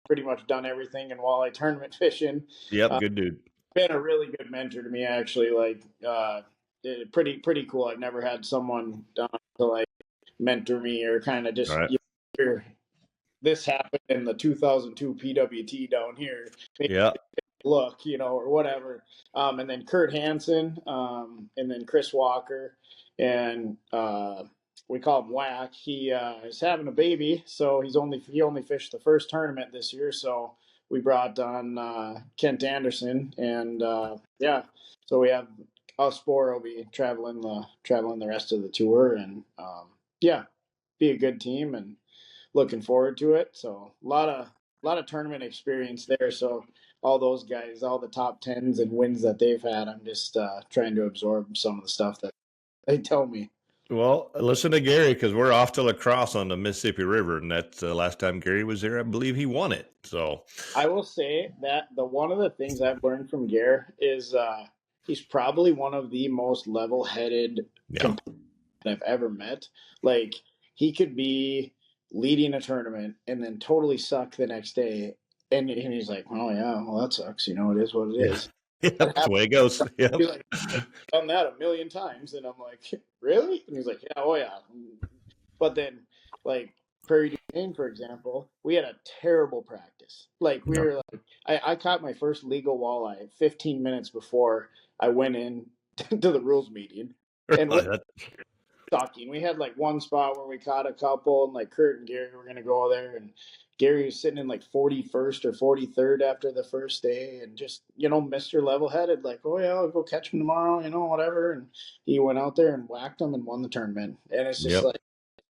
Pretty much done everything in walleye tournament fishing. Yep, good dude. Been a really good mentor to me, actually. Like pretty cool. I've never had someone to like mentor me or kind of just this happened in the 2002 PWT down here. Look, or whatever. And then Kurt Hansen, and then Chris Walker, and we call him Whack. He is having a baby, so he only fished the first tournament this year. So we brought on Kent Anderson, and so we have us 4 will be traveling the rest of the tour, and be a good team and looking forward to it. So a lot of tournament experience there. So all those guys, all the top 10s and wins that they've had, I'm just trying to absorb some of the stuff that they tell me. Well, listen to Gary, because we're off to La Crosse on the Mississippi River, and that's the last time Gary was there. I believe he won it. So I will say that one of the things I've learned from Gary is he's probably one of the most level-headed competitors I've ever met. Like he could be leading a tournament and then totally suck the next day, and he's like, "Oh yeah, well that sucks. It is what it is." That's the way it goes. He's like, I've done that a million times, and I'm like, "Really?" And he's like, "Yeah, oh yeah." But then, like Prairie du Chien, for example, we had a terrible practice. Like we were like, I caught my first legal walleye 15 minutes before I went in to the rules meeting, and talking. We had like one spot where we caught a couple, and like Kurt and Gary were gonna go there, and Gary was sitting in like 41st or 43rd after the first day, and just Mr. Level-headed, like, oh yeah, I'll go catch him tomorrow, whatever. And he went out there and whacked him and won the tournament. And it's just like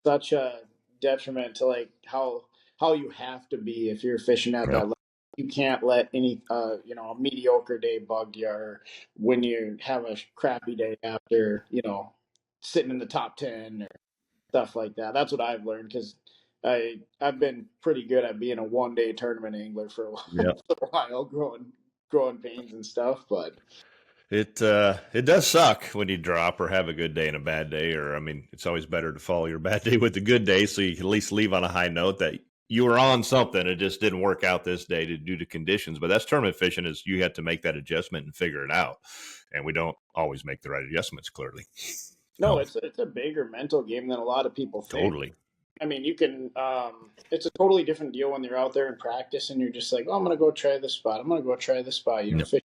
such a detriment to like how you have to be if you're fishing at that level. You can't let any you know, a mediocre day bug you, or when you have a crappy day after, you know, sitting in the top 10 or stuff like that. That's what I've learned, because I've been pretty good at being a 1 day tournament angler for a while, Yep. for a while, growing pains and stuff. But It does suck when you drop or have a good day and a bad day, or I mean, it's always better to follow your bad day with a good day, so you can at least leave on a high note that you were on something. It just didn't work out this day due to conditions. But that's tournament fishing, is you have to make that adjustment and figure it out, and we don't always make the right adjustments. Clearly, no, it's a bigger mental game than a lot of people think. totally. I mean, you can. It's a totally different deal when you're out there in practice and you're just like, "Oh, I'm gonna go try this spot. I'm gonna go try this spot." You know, Yep. fish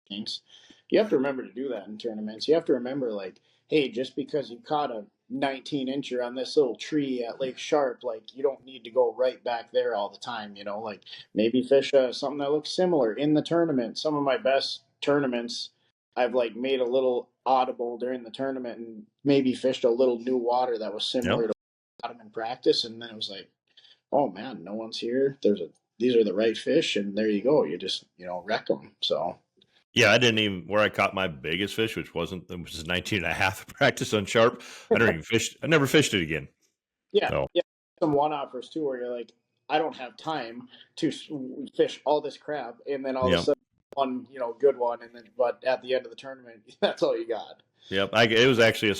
things. You have to remember to do that in tournaments. You have to remember, like, hey, just because you caught a 19 incher on this little tree at Lake Sharpe, like, you don't need to go right back there all the time. You know, like maybe fish something that looks similar in the tournament. Some of my best tournaments, I've like made a little audible during the tournament and maybe fished a little new water that was similar Yep. to what I caught 'em in practice, and then it was like, oh man, no one's here. These are the right fish, and there you go. You just, you know, wreck them. So Yeah, I didn't even, where I caught my biggest fish, which was 19 and a half practice on Sharpe. I never fished it again. yeah, So, yeah. Some one-offers too, where you're like, I don't have time to fish all this crap, and then all of a yeah. sudden one, you know, good one, and then but at the end of the tournament, that's all you got. Yep. It was actually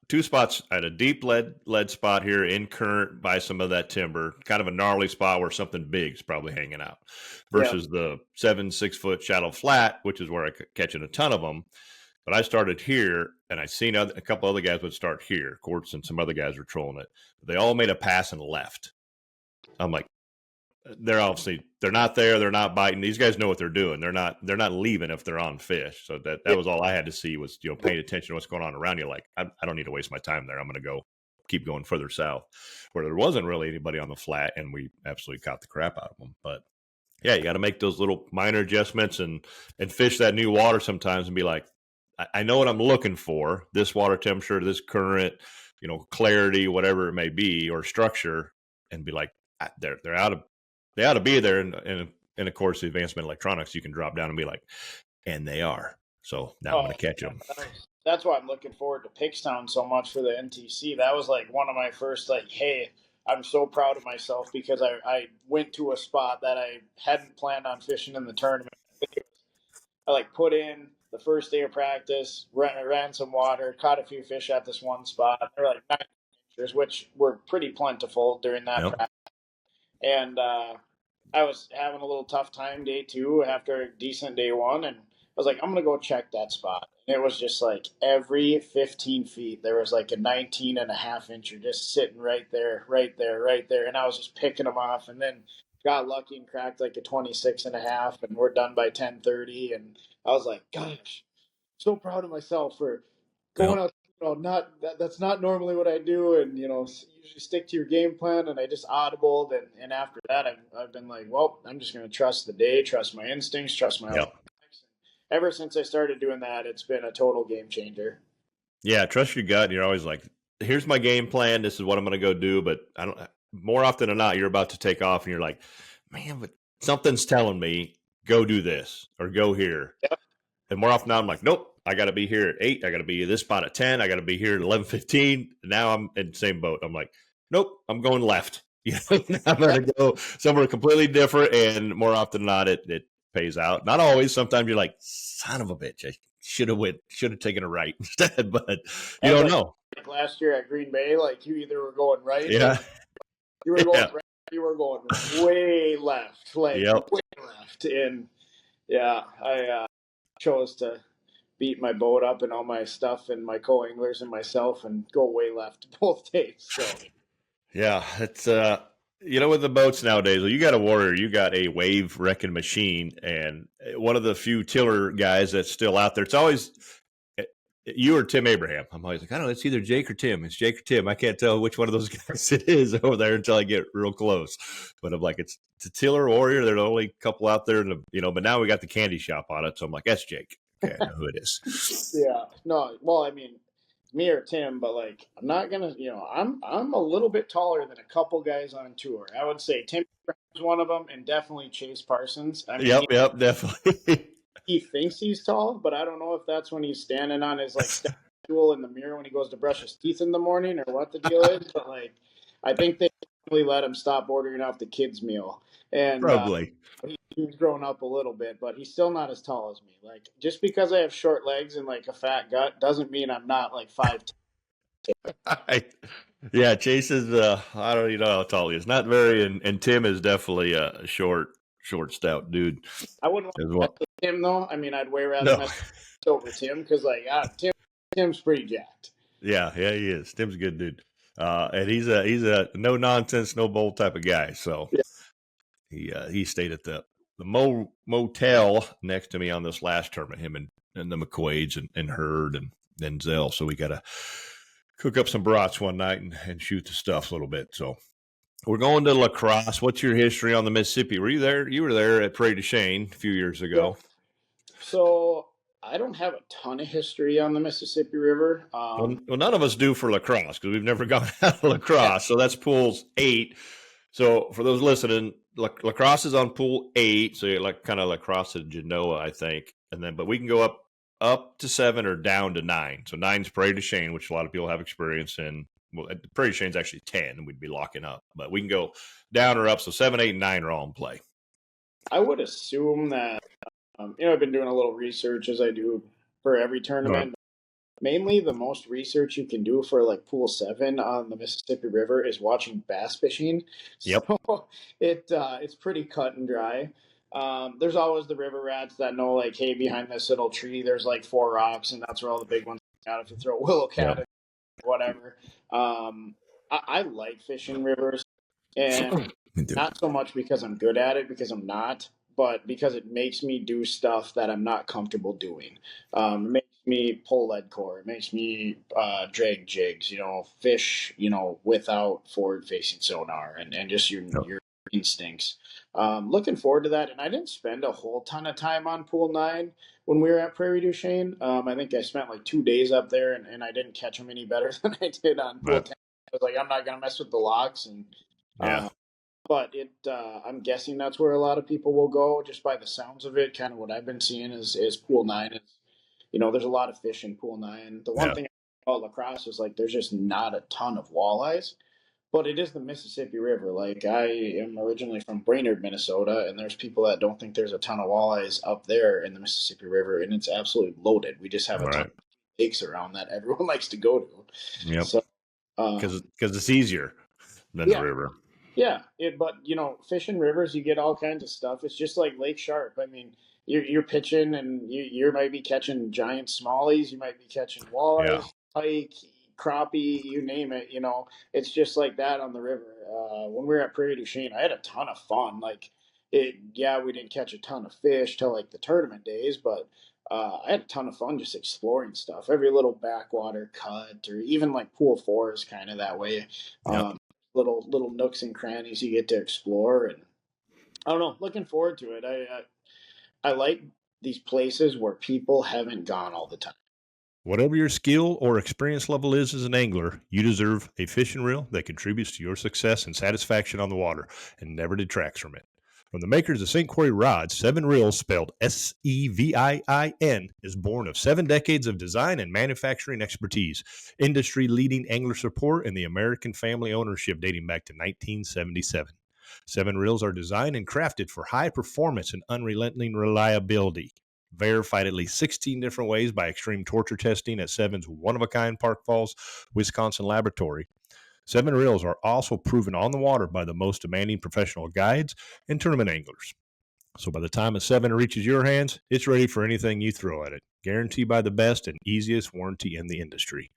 two spots. I had a deep lead spot here in current by some of that timber, kind of a gnarly spot where something big is probably hanging out, versus the 6 foot shallow flat, which is where I could catching a ton of them. But I started here, and I seen a couple other guys would start here. Quartz and some other guys were trolling it. They all made a pass and left. I'm like, they're not there. They're not biting. These guys know what they're doing. They're not leaving if they're on fish. So that was all I had to see was, you know, paying attention to what's going on around you. Like, I don't need to waste my time there. I'm going to keep going further south, where there wasn't really anybody on the flat, and we absolutely caught the crap out of them. But yeah, you got to make those little minor adjustments and fish that new water sometimes and be like, I know what I'm looking for. This water temperature, this current, you know, clarity, whatever it may be, or structure, and be like, they ought to be there. And of course, the advancement of electronics, you can drop down and be like, and they are. So now I'm going to catch them. That's why I'm looking forward to Pickstown so much for the NTC. That was like one of my first, like, hey, I'm so proud of myself because I went to a spot that I hadn't planned on fishing in the tournament. I like put in the first day of practice, ran some water, caught a few fish at this one spot. They were like 9 inches, which were pretty plentiful during that practice. And I was having a little tough time day 2 after a decent day 1, and I was like, I'm gonna go check that spot. And it was just like every 15 feet there was like a 19 and a half incher just sitting right there, and I was just picking them off, and then got lucky and cracked like a 26 and a half, and we're done by 10:30. And I was like, gosh, so proud of myself for going out. You know, that's not normally what I do, and you know, usually stick to your game plan. And I just audibled, and after that, I've been like, well, I'm just going to trust the day, trust my instincts, trust my. Ever since I started doing that, it's been a total game changer. Yeah, trust your gut. You're always like, here's my game plan. This is what I'm going to go do. But I don't. More often than not, you're about to take off, and you're like, man, but something's telling me go do this or go here. Yep. And more often than not, I'm like, nope. I got to be here at 8. I got to be at this spot at 10. I got to be here at 11:15. Now I'm in the same boat. I'm like, nope, I'm going left. You know, I'm going to go somewhere completely different. And more often than not, it pays out. Not always. Sometimes you're like, son of a bitch. I should have taken a right instead. But you don't know. Like last year at Green Bay, like you either were going right, yeah, you were going right, you were going way left, like way left. And yeah, I chose to beat my boat up and all my stuff and my co-anglers and myself and go way left both days. So yeah, it's you know, with the boats nowadays, you got a Warrior, you got a wave wrecking machine, and one of the few tiller guys that's still out there. It's always you or Tim Abraham. I'm always like, I don't know, it's either Jake or Tim. It's Jake or Tim. I can't tell which one of those guys it is over there until I get real close. But I'm like, it's a tiller Warrior. They're the only couple out there, you know. But now we got the candy shop on it, so I'm like, that's Jake. Okay, I know who it is. Yeah. No, well, I mean, me or Tim, but like I'm not gonna, I'm a little bit taller than a couple guys on tour. I would say Tim is one of them, and definitely Chase Parsons. I mean, Yep, definitely. he thinks he's tall, but I don't know if that's when he's standing on his like stool in the mirror when he goes to brush his teeth in the morning or what the deal is. But like, I think they really let him stop ordering off the kids' meal, and Probably. he's grown up a little bit, but he's still not as tall as me. Like, just because I have short legs and like a fat gut doesn't mean I'm not like 5'10". Yeah, Chase is I don't even know how tall he is. Not very, and Tim is definitely a short, stout dude I wouldn't want as to mess well. with Tim though. I mean, I'd way rather No. mess over Tim because like Tim's pretty jacked. Yeah, he is. Tim's a good dude. And he's a no nonsense, no bull type of guy. So Yeah. he stayed at the motel next to me on this last tournament, him and the McQuaids and Hurd and Denzel. So we got to cook up some brats one night and shoot the stuff a little bit. So we're going to La Crosse. What's your history on the Mississippi? Were you there? You were there at Prairie du Chien a few years ago. Yep. So I don't have a ton of history on the Mississippi River. Well, none of us do for La Crosse because we've never gone out of La Crosse. So that's pools 8. So for those listening, La Crosse is on pool 8. So you're like kind of La Crosse to Genoa, I think. And then, but we can go up to 7 or down to 9. So 9's Prairie du Chien, which a lot of people have experience in. Well, Prairie du Chien's actually 10, and we'd be locking up. But we can go down or up. So 7, 8, and 9 are all in play. I would assume that I've been doing a little research as I do for every tournament. Mainly, the most research you can do for like pool 7 on the Mississippi River is watching bass fishing. Yep. So it's pretty cut and dry. There's always the river rats that know like, hey, behind this little tree, there's like 4 rocks, and that's where all the big ones come out if you throw a willow cat in, whatever. I like fishing rivers, and not so much because I'm good at it, because I'm not, but because it makes me do stuff that I'm not comfortable doing. It makes me pull lead core. It makes me drag jigs, fish, without forward facing sonar and just your instincts. Looking forward to that. And I didn't spend a whole ton of time on pool 9 when we were at Prairie du Chien. I think I spent like 2 days up there, and I didn't catch them any better than I did on pool 10. I was like, I'm not going to mess with the locks. And but I'm guessing that's where a lot of people will go just by the sounds of it. Kind of what I've been seeing is pool 9 is, there's a lot of fish in pool 9. The one thing about La Crosse is like there's just not a ton of walleyes, but it is the Mississippi River. Like I am originally from Brainerd, Minnesota, and there's people that don't think there's a ton of walleyes up there in the Mississippi River, and it's absolutely loaded. We just have a ton of lakes around that everyone likes to go to. Yep. So because it's easier than the river. Yeah, but fishing rivers, you get all kinds of stuff. It's just like Lake Sharpe. I mean, you're pitching, and you might be catching giant smallies. You might be catching walleyes, pike, crappie, you name it. It's just like that on the river. When we were at Prairie du Chien, I had a ton of fun. Like, we didn't catch a ton of fish till like the tournament days, but I had a ton of fun just exploring stuff. Every little backwater cut, or even like pool 4 is kind of that way. Little nooks and crannies you get to explore, and I don't know, looking forward to it. I like these places where people haven't gone all the time. Whatever your skill or experience level is as an angler, you deserve a fishing reel that contributes to your success and satisfaction on the water and never detracts from it. From the makers of St. Croix Rods, 7 Reels, spelled Seviin, is born of 7 decades of design and manufacturing expertise, industry-leading angler support, and the American family ownership dating back to 1977. 7 Reels are designed and crafted for high performance and unrelenting reliability. Verified at least 16 different ways by extreme torture testing at 7's one-of-a-kind Park Falls, Wisconsin laboratory. 7 Reels are also proven on the water by the most demanding professional guides and tournament anglers. So by the time a 7 reaches your hands, it's ready for anything you throw at it. Guaranteed by the best and easiest warranty in the industry.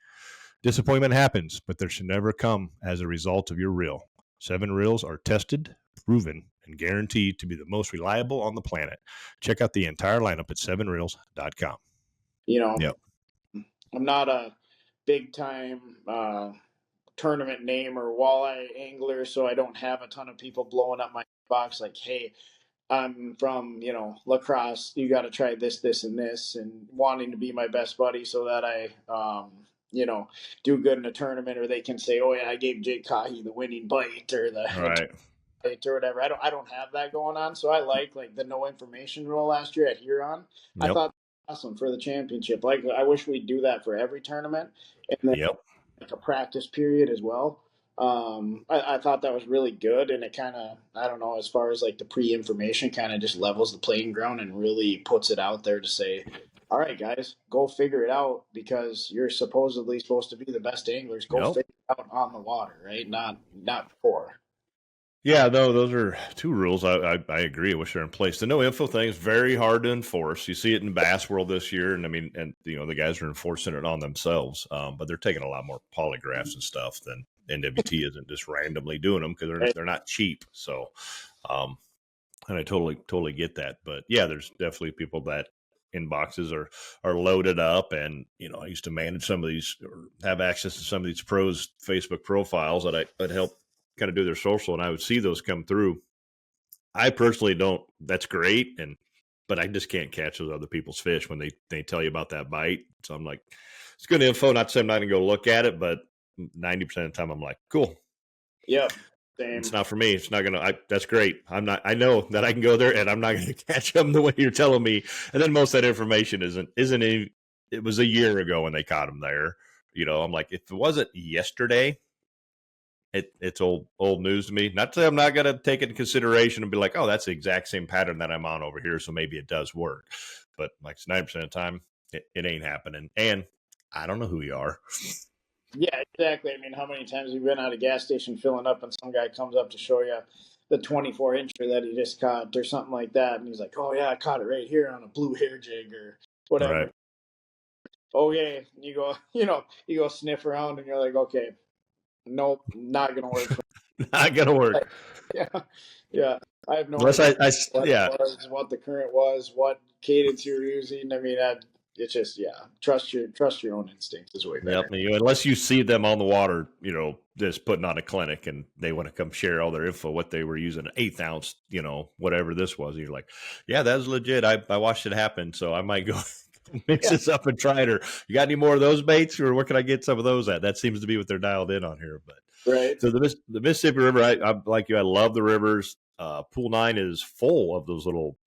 Disappointment happens, but there should never come as a result of your reel. 7 Reels are tested, proven, and guaranteed to be the most reliable on the planet. Check out the entire lineup at 7reels.com. I'm not a big-time tournament name or walleye angler, so I don't have a ton of people blowing up my box like, hey, I'm from, La Crosse, you got to try this, and this, and wanting to be my best buddy so that I do good in a tournament, or they can say, oh yeah, I gave Jake Caughey the winning bite or the Right. bite or whatever. I don't have that going on. So I like the no information rule last year at Huron. I Yep. thought awesome for the championship. Like I wish we'd do that for every tournament. And then Yep. like a practice period as well. I thought that was really good, and it kind of, I don't know, as far as like the pre-information, kind of just levels the playing ground and really puts it out there to say, all right, guys, go figure it out because you're supposedly supposed to be the best anglers. Go Yep. figure it out on the water, right? Not before. Yeah, no, those are two rules. I agree. I wish they're in place. The no info thing is very hard to enforce. You see it in bass world this year, and I mean, and the guys are enforcing it on themselves. But they're taking a lot more polygraphs and stuff than NWT isn't just randomly doing them because they're not cheap. So, and I totally get that. But yeah, there's definitely people that inboxes are loaded up, and I used to manage some of these or have access to some of these pros Facebook profiles that I'd help kind of do their social, and I would see those come through. I personally don't. That's great, but I just can't catch those other people's fish when they tell you about that bite. So I'm like, it's good info. Not to say I'm not gonna go look at it, but 90% of the time I'm like, cool. Yep. Same. It's not for me. It's not gonna. That's great. I'm not. I know that I can go there, and I'm not gonna catch them the way you're telling me. And then most of that information isn't. It was a year ago when they caught them there. I'm like, if it wasn't yesterday, it's old news to me. Not to say I'm not going to take it into consideration and be like, oh, that's the exact same pattern that I'm on over here, so maybe it does work. But like 90% of the time, it ain't happening. And I don't know who you are. Yeah, exactly. I mean, how many times have you been at a gas station filling up and some guy comes up to show you the 24-incher that he just caught or something like that, and he's like, oh yeah, I caught it right here on a blue hair jig or whatever. Right. Okay, you go, you go sniff around and you're like, okay, nope, not gonna work. Not going to work. Yeah, yeah. I have no Unless idea what yeah. it was, what the current was, what cadence you're using. I mean, it's just trust your own instincts is way better. Yep. Unless you see them on the water, just putting on a clinic and they want to come share all their info, what they were using, an 1/8 ounce, whatever this was. And you're like, yeah, that was legit. I watched it happen. So I might go mix this up and try it. Or you got any more of those baits, or where can I get some of those at? That seems to be what they're dialed in on here. But right. so the Mississippi River, I like you. I love the rivers. Pool 9 is full of those little,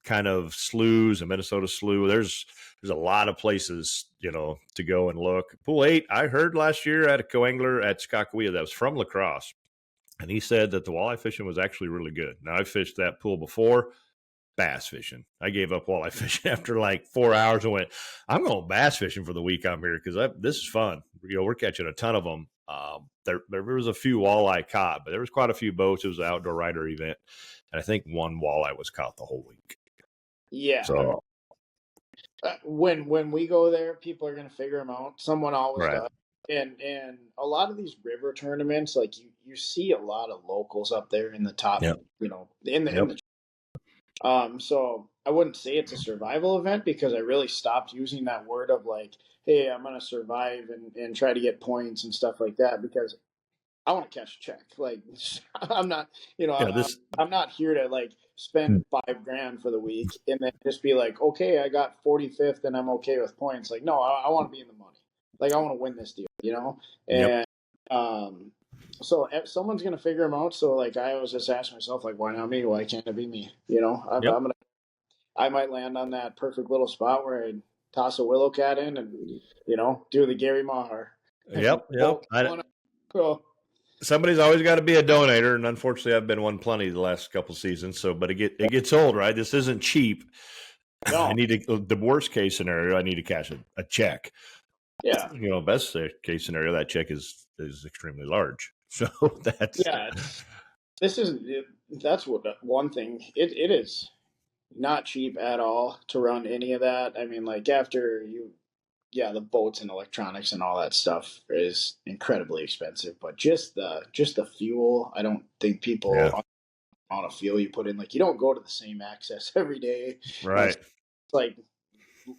kind of sloughs, a Minnesota slough. There's a lot of places, to go and look. Pool 8, I heard last year at a co-angler at Skakawea that was from La Crosse, and he said that the walleye fishing was actually really good. Now, I fished that pool before. Bass fishing. I gave up walleye fishing after like 4 hours and went, I'm going bass fishing for the week I'm here because this is fun. We're catching a ton of them. There was a few walleye caught, but there was quite a few boats. It was an outdoor rider event, and I think one walleye was caught the whole week. Yeah. So when we go there, people are gonna figure them out. Someone always right. does. And a lot of these river tournaments, like you see a lot of locals up there in the top. Yep. In the so I wouldn't say it's a survival event because I really stopped using that word of like, hey, I'm gonna survive and try to get points and stuff like that because I want to catch a check. Like I'm not, I'm not here to like spend $5,000 for the week and then just be like, okay, I got 45th and I'm okay with points. Like, no, I want to be in the money. Like I want to win this deal, And so someone's gonna figure them out. So like I always just ask myself, like, why not me? Why can't it be me? I might land on that perfect little spot where I toss a willow cat in and do the Gary Maher. Yep. So, somebody's always got to be a donator, and unfortunately, I've been one plenty the last couple seasons. So, but it gets old, right? This isn't cheap. No. I need the worst case scenario. I need to cash a check. Yeah. Best case scenario, that check is extremely large. So that's that's what one thing. It is not cheap at all to run any of that. I mean, like after the boats and electronics and all that stuff is incredibly expensive, but just the fuel, I don't think people amount of fuel you put in, like you don't go to the same access every day. Right. It's like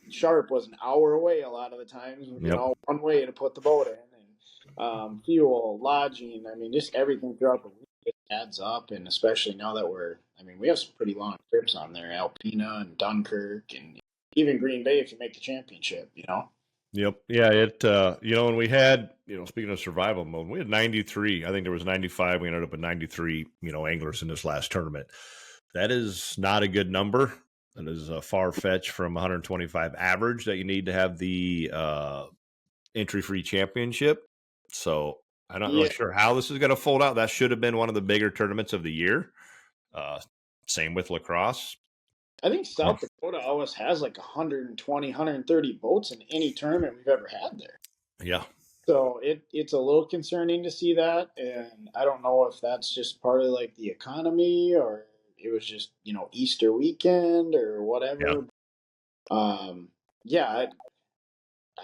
Sharpe was an hour away a lot of the times, one way to put the boat in, and fuel, lodging, I mean, just everything throughout the week adds up, and especially now that we have some pretty long trips on there, Alpena and Dunkirk and even Green Bay if you make the championship, Yep. Yeah. And we had, speaking of survival mode, we had 93. I think there was 95. We ended up with 93, anglers in this last tournament. That is not a good number. That is a far fetch from 125 average that you need to have the entry free championship. So I'm not Yeah, really sure how this is going to fold out. That should have been one of the bigger tournaments of the year. Uh, Same with lacrosse. I think Oh, South Dakota always has like 120, 130 boats in any tournament we've ever had there. yeah. So it's a little concerning to see that, and I don't know if that's just part of like the economy or it was just Easter weekend or Yeah. whatever. Yeah,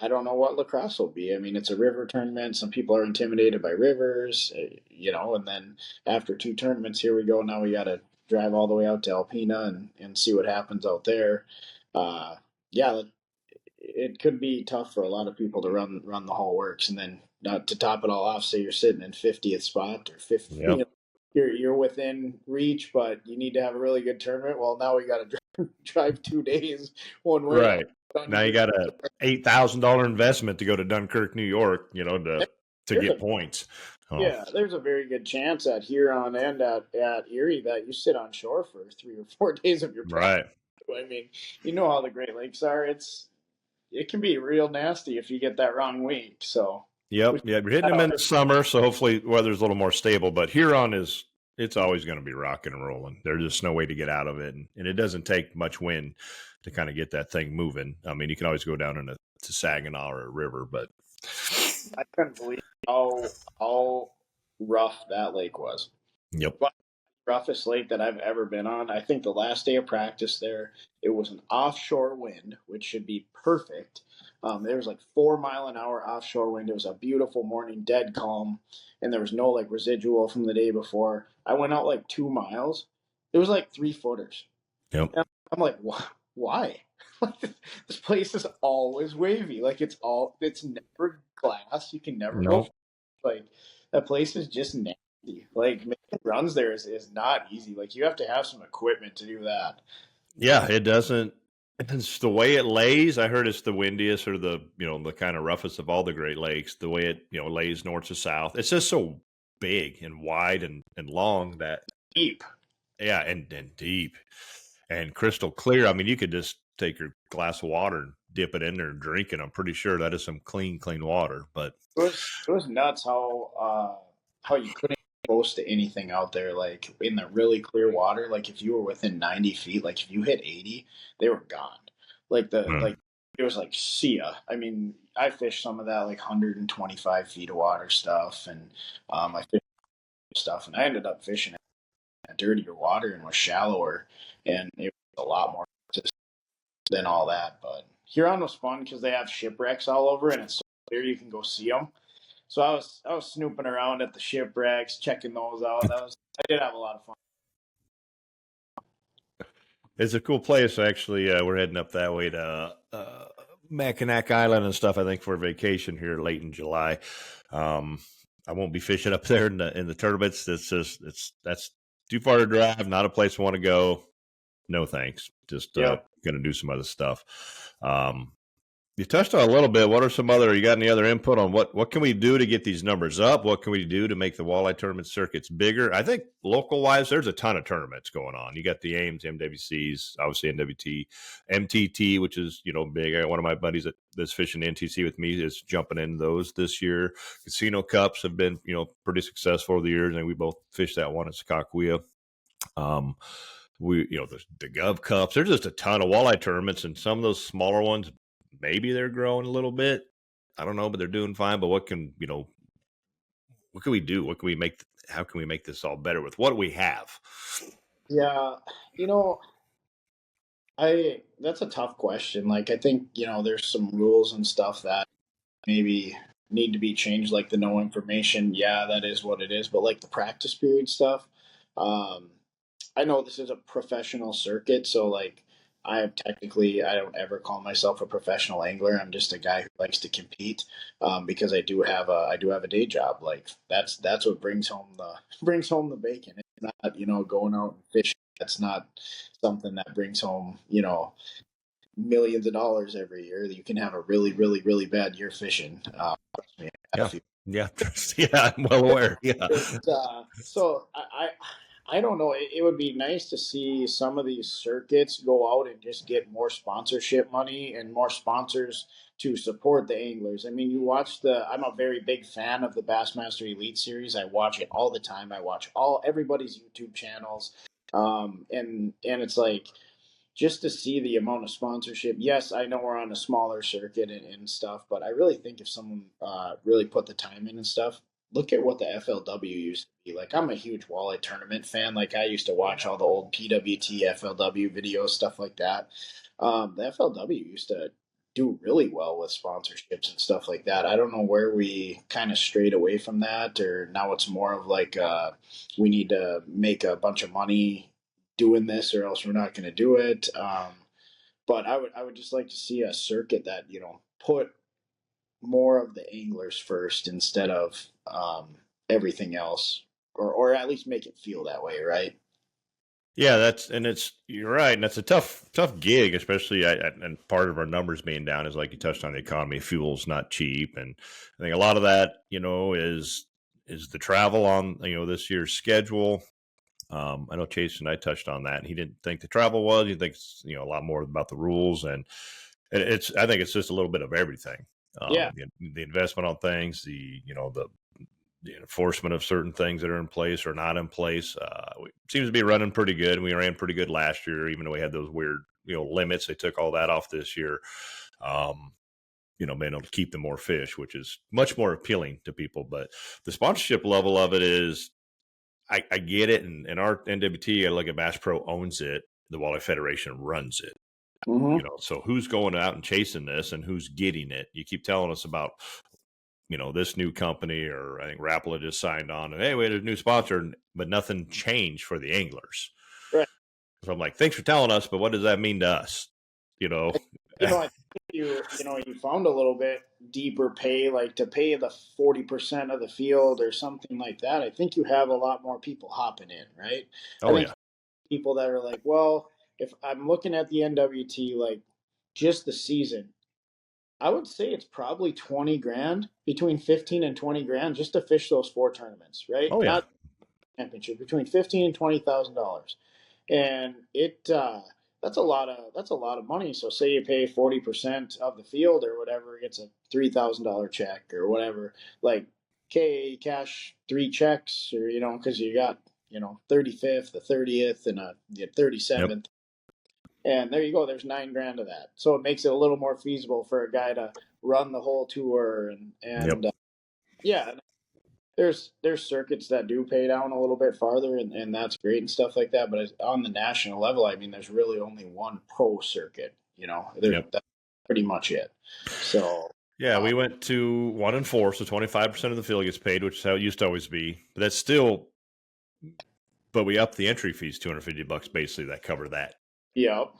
I don't know what lacrosse will be. I mean, it's a river tournament. Some people are intimidated by rivers, and then after two tournaments, here we go. Now we got to drive all the way out to Alpena and see what happens out there. Uh, yeah, it could be tough for a lot of people to run the whole works, and then not to top it all off, say you're sitting in 50th spot or 50th, Yep. you're within reach, but you need to have a really good tournament. Well, now we got to drive 2 days one way. Right. Now you got a $8,000 investment to go to Dunkirk, New York, to There's get a points. Oh, Yeah, there's a very good chance at Huron and at Erie that you sit on shore for 3 or 4 days of your practice. right. I mean, you know how the Great Lakes are. It can be real nasty if you get that wrong week. So we Yep. Yeah. We're hitting them in the summer, so hopefully weather's a little more stable. But Huron it's always going to be rocking and rolling. There's just no way to get out of it. And it doesn't take much wind to kind of get that thing moving. I mean, you can always go down to Saginaw or a river, but I couldn't believe how rough that lake was. yep. But roughest lake that I've ever been on. I think the last day of practice there, it was an offshore wind, which should be perfect. There was like 4 mile an hour offshore wind. It was a beautiful morning, dead calm, and there was no like residual from the day before. I went out like 2 miles. It was like 3 footers. Yep. And I'm like, why? This place is always wavy. Like it's never glass. You can never go. Nope. Like that place is just nasty. Like making runs there is not easy. Like you have to have some equipment to do that. Yeah, it doesn't. It's the way it lays. I heard it's the windiest or the kind of roughest of all the Great Lakes. The way it lays north to south. It's just so big and wide and long that Deep. yeah, and deep and crystal clear. I mean, you could just take your glass of water and dip it in there and drink it. I'm pretty sure that is some clean water. But It was nuts how you couldn't get close to anything out there. Like in the really clear water, like if you were within 90 feet, like if you hit 80, they were gone. Like mm, it was like see ya. I mean, I fished some of that like 125 feet of water stuff, and I fished stuff, and I ended up fishing at dirtier water and was shallower, and it was a lot more than all that. But Huron was fun because they have shipwrecks all over, and it's so clear you can go see them. So I was snooping around at the shipwrecks, checking those out. I did have a lot of fun. it's a cool place. Actually, we're heading up that way to Mackinac Island and stuff. I think for vacation here late in July. I won't be fishing up there in the tournaments. That's too far to drive. Not a place I want to go. No thanks. Just Yep. going to do some other stuff. You touched on a little bit. What are some other? You got any other input on what can we do to get these numbers up? What can we do to make the walleye tournament circuits bigger? I think local wise, there's a ton of tournaments going on. You got the Ames, MWCs, obviously NWT, MTT, which is big. One of my buddies that's fishing NTC with me is jumping in those this year. Casino Cups have been pretty successful over the years, and we both fished that one at Secaucus. The Gov Cups. There's just a ton of walleye tournaments, and some of those smaller ones, maybe they're growing a little bit. I don't know, but they're doing fine. But what can we do? What can we make? How can we make this all better with what we have? Yeah, you know, I that's a tough question. Like I think, there's some rules and stuff that maybe need to be changed, like the no information. Yeah, that is what it is. But like the practice period stuff, um, I know this is a professional circuit, so like I don't ever call myself a professional angler. I'm just a guy who likes to compete because I do have a day job. Like that's what brings home the bacon. It's not going out and fishing. That's not something that brings home millions of dollars every year. You can have a really, really, really bad year fishing. Trust me, I had a Yeah. few. Yeah. Yeah. I'm well aware. Yeah. So I don't know. It would be nice to see some of these circuits go out and just get more sponsorship money and more sponsors to support the anglers. I mean, you watch I'm a very big fan of the Bassmaster Elite Series. I watch it all the time. I watch everybody's YouTube channels. And it's like, just to see the amount of sponsorship. Yes, I know we're on a smaller circuit and stuff, but I really think if someone really put the time in and stuff, look at what the FLW used to be. Like, I'm a huge walleye tournament fan. Like, I used to watch all the old PWT, FLW videos, stuff like that. The FLW used to do really well with sponsorships and stuff like that. I don't know where we kind of strayed away from that, or now it's more of like we need to make a bunch of money doing this, or else we're not going to do it. But I would just like to see a circuit that put more of the anglers first instead of everything else, or at least make it feel that way, right? Yeah, you're right. And that's a tough gig, especially and part of our numbers being down is like you touched on the economy. Fuel's not cheap. And I think a lot of that, is the travel on, this year's schedule. I know Chase and I touched on that, and he didn't think the travel was. He thinks a lot more about the rules, and I think it's just a little bit of everything. Yeah. The investment on things, the enforcement of certain things that are in place or not in place. Seems to be running pretty good. We ran pretty good last year, even though we had those weird limits. They took all that off this year. Being able to keep them more fish, which is much more appealing to people. But the sponsorship level of it is. I get it, and our NWT, I look at Bass Pro owns it. The Walleye Federation runs it. Mm-hmm. So who's going out and chasing this, and who's getting it? You keep telling us about, this new company, or I think Rapala just signed on, and hey, we had a new sponsor, but nothing changed for the anglers. Right. So I'm like, thanks for telling us, but what does that mean to us? I think you found a little bit deeper pay, like to pay the 40% of the field or something like that. I think you have a lot more people hopping in, right? Oh, I think yeah. people that are like, well, if I'm looking at the NWT, like just the season, I would say it's probably 20 grand, between 15 and 20 grand, just to fish those 4 tournaments, right? Oh, yeah. Not championship, between 15 and $20,000. And that's a lot of money. So say you pay 40% of the field or whatever, gets a $3,000 check or whatever. Like, okay, cash 3 checks, or because you got 35th, the 30th, and the 37th. And there you go. There's 9 grand of that. So it makes it a little more feasible for a guy to run the whole tour. And yeah, there's circuits that do pay down a little bit farther, and that's great and stuff like that. But on the national level, I mean, there's really only one pro circuit. That's pretty much it. So yeah, we went to 1 and 4, so 25% of the field gets paid, which is how it used to always be. But that's still. But we upped the entry fees, $250 basically, that cover that. Yep.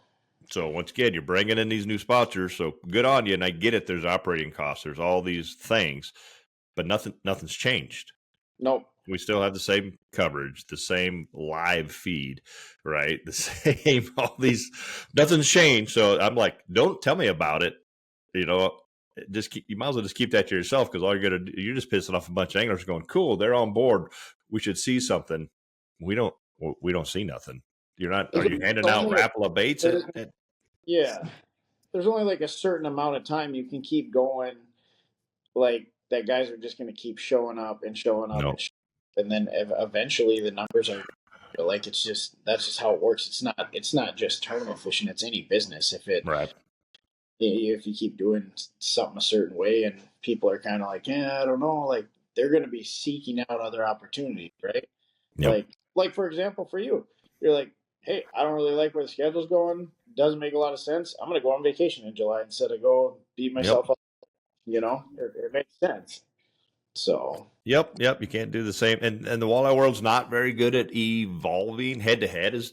So once again, you're bringing in these new sponsors, so good on you. And I get it. There's operating costs. There's all these things, but nothing's changed. Nope. We still have the same coverage, the same live feed, right? The same, all these, nothing's changed. So I'm like, don't tell me about it. You might as well just keep that to yourself, because all you're just pissing off a bunch of anglers going, cool, they're on board. We should see something. We don't see nothing. Are you handing out Rapala baits? Yeah. There's only like a certain amount of time you can keep going, like that guys are just going to keep showing up and showing up, and then eventually the numbers are like, that's just how it works. It's not just tournament fishing, it's any business. If you keep doing something a certain way and people are kind of like, yeah, I don't know, like they're going to be seeking out other opportunities, right? Yep. Like for example, for you, you're like, hey, I don't really like where the schedule's going. Doesn't make a lot of sense. I'm going to go on vacation in July instead of go beat myself up. It makes sense. So. Yep. You can't do the same. And the walleye world's not very good at evolving. Head to head has,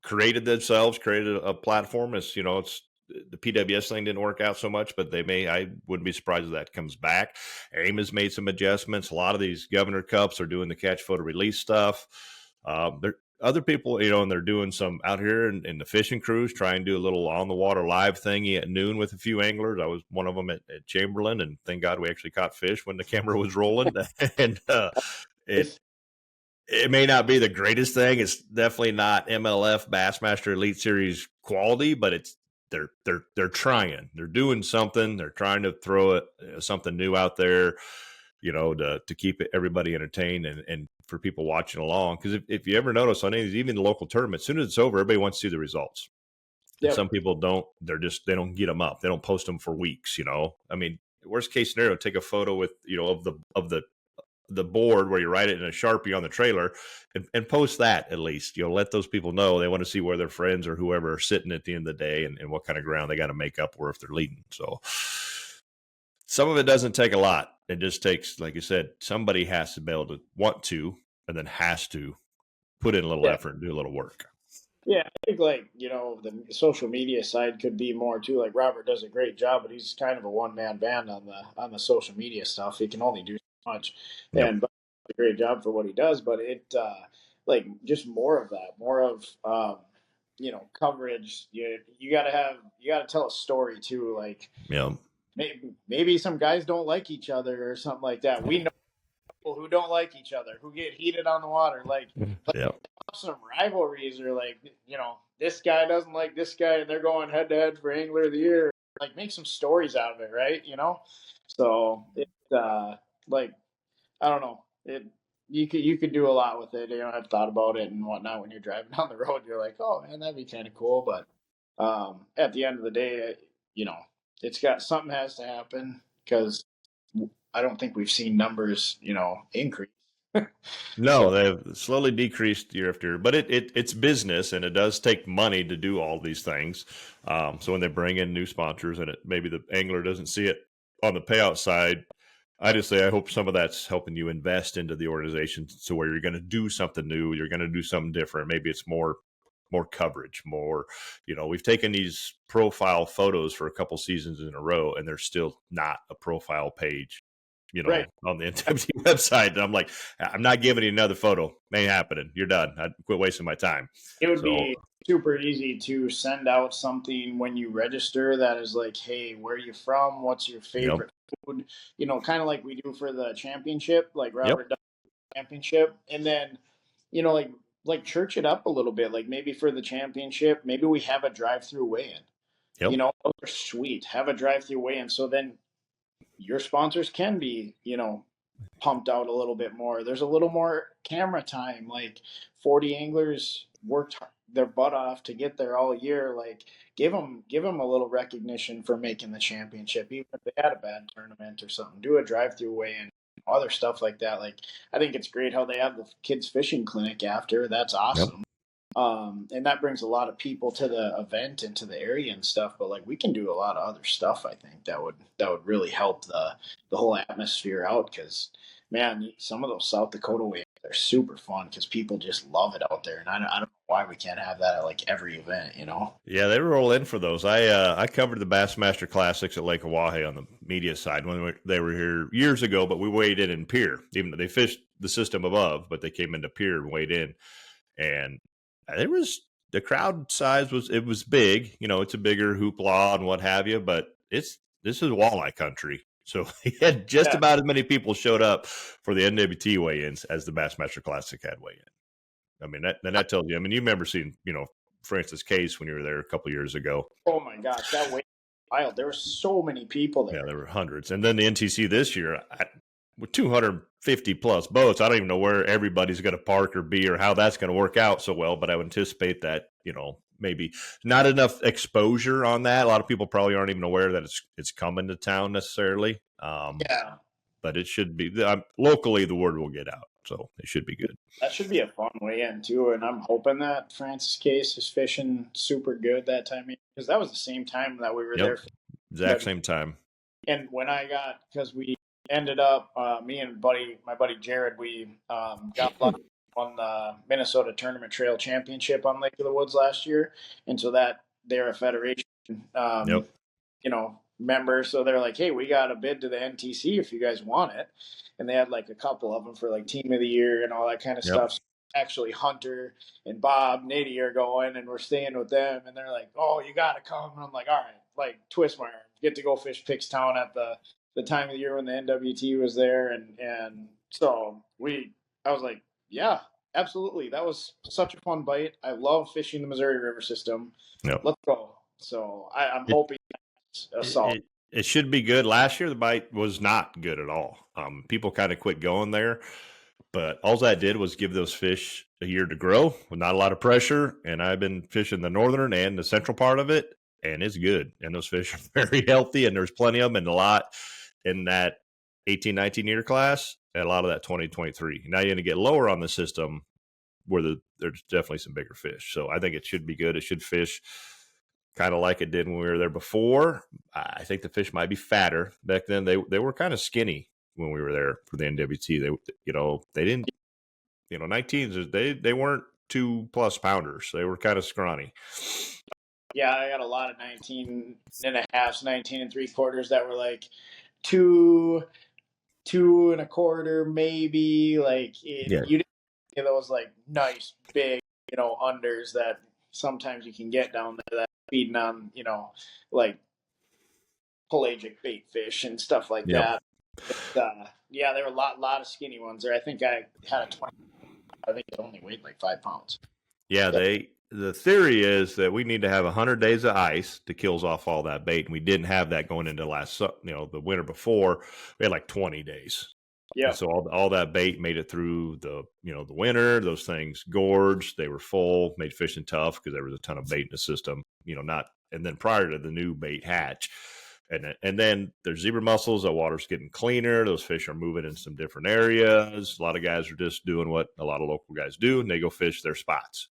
created a platform. It's the PWS thing didn't work out so much, but I wouldn't be surprised if that comes back. AIM has made some adjustments. A lot of these Governor Cups are doing the catch, photo, release stuff. other people, you know, and they're doing some out here in the fishing crews, try and do a little on the water live thingy at noon with a few anglers. I was one of them at Chamberlain, and thank God we actually caught fish when the camera was rolling. And it It's, it may not be the greatest thing. It's definitely not MLF Bassmaster Elite Series quality, but it's they're trying. They're doing something. They're trying to throw it something new out there, you know, to keep everybody entertained and for people watching along. Because if you ever notice on any, even the local tournament, as soon as it's over, everybody wants to see the results. And yep. some people don't. They don't get them up. They don't post them for weeks. You know, I mean, worst case scenario, take a photo with, you know, of the board where you write it in a Sharpie on the trailer and post that at least. You know, let those people know they want to see where their friends or whoever are sitting at the end of the day and what kind of ground they got to make up or if they're leading. So some of it doesn't take a lot. It just takes, like you said, somebody has to be able to want to and then has to put in a little Yeah. effort and do a little work. Yeah, I think like, you know, the social media side could be more too. Like Robert does a great job, but he's kind of a one man band on the social media stuff. He can only do so much, Yep. and but a great job for what he does. But it like just more of that, more of you know, coverage. You got to tell a story too. Like Yeah. maybe some guys don't like each other or something like that. We know people who don't like each other who get heated on the water. Like Yeah. some rivalries or like, you know, this guy doesn't like this guy and they're going head to head for angler of the year. Like make some stories out of it, right? You know, so it like I don't know, it you could do a lot with it. You know, I've thought about it and whatnot. When you're driving down the road, you're like, oh man, that'd be kind of cool. But at the end of the day, you know, it's got something has to happen because I don't think we've seen numbers, you know, increase. No, So they've slowly decreased year after year, but it's business and it does take money to do all these things. So when they bring in new sponsors and maybe the angler doesn't see it on the payout side, I just say I hope some of that's helping you invest into the organization to where you're going to do something new, you're going to do something different. Maybe it's more coverage, more, you know, we've taken these profile photos for a couple seasons in a row and there's still not a profile page, you know, right. on the NWT website. And I'm like, I'm not giving you another photo. Ain't happening. You're done. I quit wasting my time. It would So, be super easy to send out something when you register that is like, hey, where are you from? What's your yep, favorite food? You know, kind of like we do for the championship, like yep, Robert does the championship. And then, you know, like church it up a little bit. Like maybe for the championship, maybe we have a drive through weigh in. You yep, know, those are sweet. Have a drive through weigh in. So then your sponsors can be, you know, pumped out a little bit more. There's a little more camera time. Like 40 anglers worked their butt off to get there all year. Like give them a little recognition for making the championship, even if they had a bad tournament or something. Do a drive-through weigh-in, other stuff like that. Like I think it's great how they have the kids fishing clinic after. That's yep. awesome. And that brings a lot of people to the event and to the area and stuff. But like we can do a lot of other stuff. I think that would really help the whole atmosphere out. Because man, some of those South Dakota waves are super fun because people just love it out there. And I don't know why we can't have that at like every event. You know? Yeah, they roll in for those. I covered the Bassmaster Classics at Lake Oahe on the media side when they were here years ago, but we weighed in Pier. Even though they fished the system above, but they came into Pier and weighed in, and there was the crowd size was big. You know, it's a bigger hoopla and what have you, but this is walleye country. So he had just Yeah. about as many people showed up for the NWT weigh-ins as the Bassmaster Classic had weigh-in. I mean, that tells you. I mean, you remember seeing, you know, Francis Case when you were there a couple years ago. Oh my gosh, that wave was wild. There were so many people Yeah, there. there were hundreds. And then the NTC this year, with 250 plus boats, I don't even know where everybody's going to park or be or how that's going to work out so well. But I would anticipate that, you know, maybe not enough exposure on that. A lot of people probably aren't even aware that it's coming to town necessarily. Yeah. But it should be locally, the word will get out. So it should be good. That should be a fun weigh-in too, and I'm hoping that Francis Case is fishing super good that time because that was the same time that we were Yep. there. Exact same time. And when I got, because we ended up, me and my buddy Jared, we got lucky on the Minnesota Tournament Trail Championship on Lake of the Woods last year, and so that they're a federation, Yep. you know, member. So they're like, hey, we got a bid to the NTC if you guys want it, and they had like a couple of them for like Team of the Year and all that kind of Yep. stuff. actually Hunter and Bob Nitty are going, and we're staying with them, and they're like, "Oh, you gotta come," and I'm like, "All right," like twist my arm, get to go fish Pickstown at the time of the year when the NWT was there, and so I was like, yeah, absolutely, that was such a fun bite. I love fishing the Missouri River system. Yep. Let's go. So I'm It, hoping that's a solid. it should be good. Last year, the bite was not good at all. People kind of quit going there, but all that did was give those fish a year to grow with not a lot of pressure. And I've been fishing the northern and the central part of it, and it's good. And those fish are very healthy, and there's plenty of them, and a lot in that 18, 19 year class, and a lot of that 2023. Now you're going to get lower on the system where there's definitely some bigger fish. So I think it should be good. It should fish kind of like it did when we were there before. I think the fish might be fatter. Back then they were kind of skinny when we were there for the NWT. They didn't, 19s, they weren't 2+ pounders. They were kind of scrawny. Yeah, I got a lot of 19 and a halves, 19 and 3/4 that were like two and a quarter, maybe. Like Yeah. you didn't get those like nice big, unders that sometimes you can get down there that feeding on, like pelagic bait fish and stuff like Yep. that. But, yeah, there were a lot of skinny ones there. I think I had a 20. I think it only weighed like 5 pounds. Yeah, the theory is that we need to have 100 days of ice to kills off all that bait, and we didn't have that going into the winter before. We had like 20 days. Yeah. So all that bait made it through the winter. Those things gorged, they were full, made fishing tough because there was a ton of bait in the system. And then prior to the new bait hatch, and then there's zebra mussels. The water's getting cleaner. Those fish are moving in some different areas. A lot of guys are just doing what a lot of local guys do, and they go fish their spots.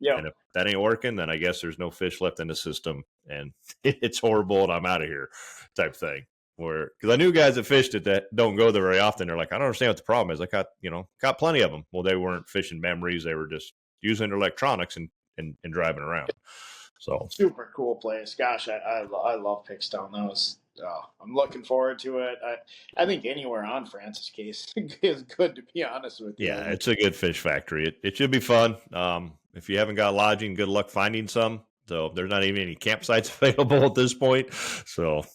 Yeah. And if that ain't working, then I guess there's no fish left in the system, and it's horrible, and I'm out of here, type thing. Because I knew guys that fished it that don't go there very often. They're like, I don't understand what the problem is. I got plenty of them. Well, they weren't fishing memories. They were just using their electronics and driving around. So super cool place. Gosh, I love Pickstown. That was I'm looking forward to it. I think anywhere on Francis Case is good, to be honest with you. Yeah, it's a good fish factory. It should be fun. If you haven't got lodging, good luck finding some. So there's not even any campsites available at this point. So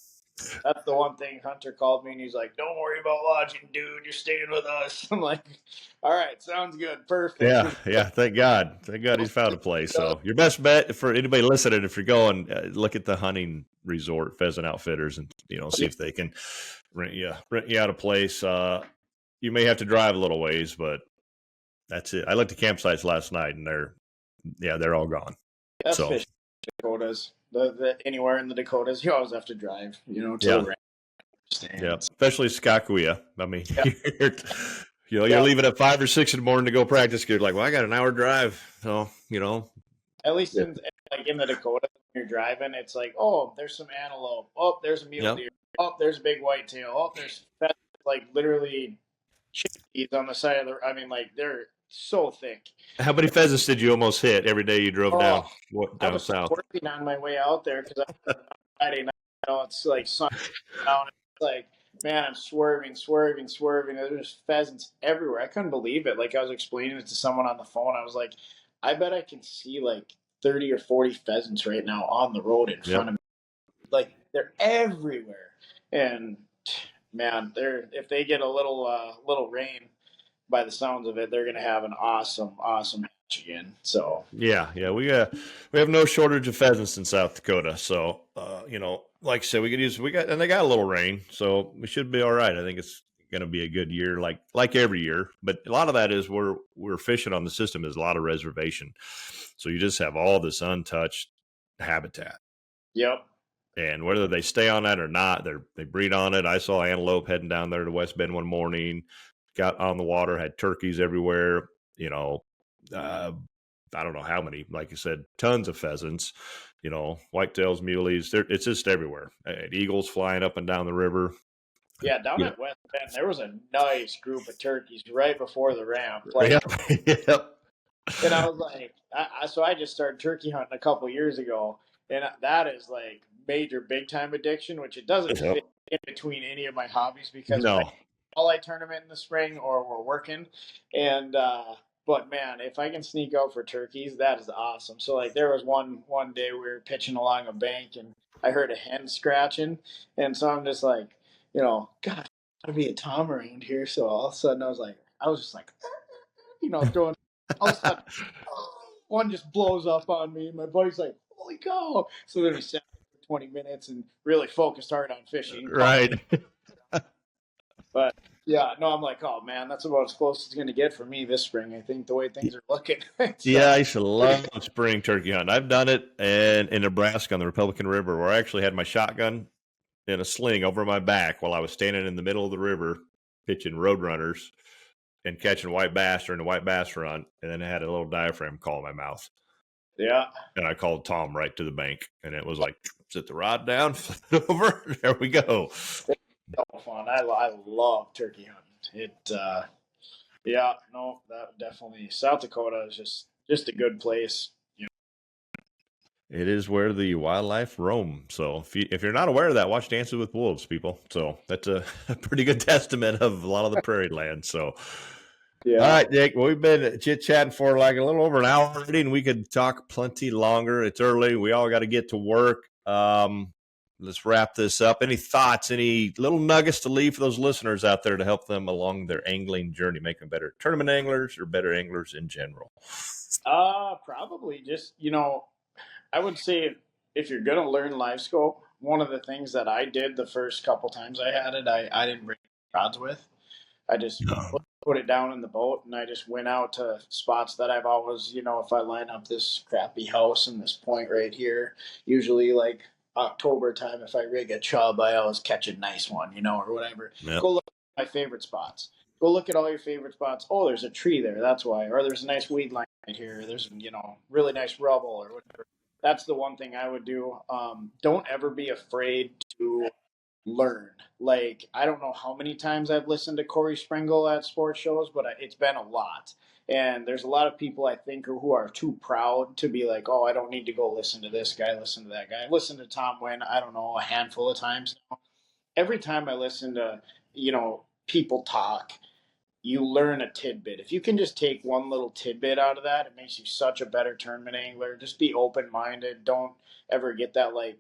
that's the one thing Hunter called me and he's like, "Don't worry about lodging, dude. You're staying with us." I'm like, "All right, sounds good, perfect." Yeah. Thank God he's found a place. So your best bet for anybody listening, if you're going, look at the hunting resort, Pheasant Outfitters, and see if they can rent you out a place. You may have to drive a little ways, but that's it. I looked at campsites last night, and they're all gone. That's so Dakotas. Anywhere in the Dakotas, you always have to drive. To the ranch. Yeah, especially Skakawea. I mean, you're leaving at 5 or 6 in the morning to go practice. You're like, well, I got an hour drive, so At least in the Dakota, when you're driving, it's like, oh, there's some antelope. Oh, there's a mule deer. Oh, there's a big whitetail. Oh, there's like literally chickadees on the side of the. I mean, like they're so thick. How many pheasants did you almost hit every day you drove down I was south? Working on my way out there because Friday night, it's like sun down. It's like, man, I'm swerving. There's pheasants everywhere. I couldn't believe it. Like I was explaining it to someone on the phone. I was like, I bet I can see like 30 or 40 pheasants right now on the road in front of me. Like they're everywhere. And man, if they get a little rain, by the sounds of it, they're going to have an awesome hatch again. So yeah, we have no shortage of pheasants in South Dakota. So like I said, and they got a little rain, so we should be all right. I think it's going to be a good year, like every year. But a lot of that is we're fishing on the system is a lot of reservation, so you just have all this untouched habitat. Yep. And whether they stay on that or not, they breed on it. I saw antelope heading down there to West Bend one morning. Got on the water, had turkeys everywhere. I don't know how many. Like you said, tons of pheasants. Whitetails, muleys. It's just everywhere. Eagles flying up and down the river. Yeah, down at West Bend, there was a nice group of turkeys right before the ramp. Yep. And I was like, so I just started turkey hunting a couple years ago, and that is like major big time addiction, which it doesn't fit in between any of my hobbies because walleye tournament in the spring or we're working, and But man, if I can sneak out for turkeys, that is awesome. So like there was one day we were pitching along a bank and I heard a hen scratching, and so I'm just like, God, I'd be a tom around here. So all of a sudden I was just like, throwing. All of a sudden, one just blows up on me. My buddy's like, "Holy cow!" So then we sat for 20 minutes and really focused hard on fishing. Right. But yeah, no, I'm like, oh man, that's about as close as it's going to get for me this spring. I think the way things are looking. Yeah, I used to love spring turkey hunting. I've done it in Nebraska on the Republican River, where I actually had my shotgun in a sling over my back while I was standing in the middle of the river pitching roadrunners and catching white bass during the white bass run, and then I had a little diaphragm call in my mouth. Yeah. And I called Tom right to the bank, and it was like, sit the rod down, flip it over, there we go. So fun. I love turkey hunting. Yeah, no, that definitely South Dakota is just a good place. It is where the wildlife roam. So if you're not aware of that, watch Dances with Wolves, people. So that's a pretty good testament of a lot of the prairie land. So, Yeah. All right, Jake. Well, we've been chit-chatting for like a little over an hour already, and we could talk plenty longer. It's early. We all got to get to work. Let's wrap this up. Any thoughts, any little nuggets to leave for those listeners out there to help them along their angling journey, make them better tournament anglers or better anglers in general? Probably just, I would say if you're going to learn live scope, one of the things that I did the first couple times I had it, I didn't bring rods with. I just put it down in the boat, and I just went out to spots that I've always, if I line up this crappy house and this point right here, usually like October time, if I rig a chub, I always catch a nice one, or whatever. Yep. Go look at my favorite spots. Go look at all your favorite spots. Oh, there's a tree there. That's why. Or there's a nice weed line right here. There's, really nice rubble or whatever. That's the one thing I would do. Don't ever be afraid to learn. Like, I don't know how many times I've listened to Corey Sprengel at sports shows, but it's been a lot. And there's a lot of people I think who are too proud to be like, oh, I don't need to go listen to this guy, listen to that guy. I've listened to Tom Wynn, I don't know, a handful of times now. Every time I listen to, people talk, you learn a tidbit. If you can just take one little tidbit out of that, it makes you such a better tournament angler. Just be open minded. Don't ever get that like,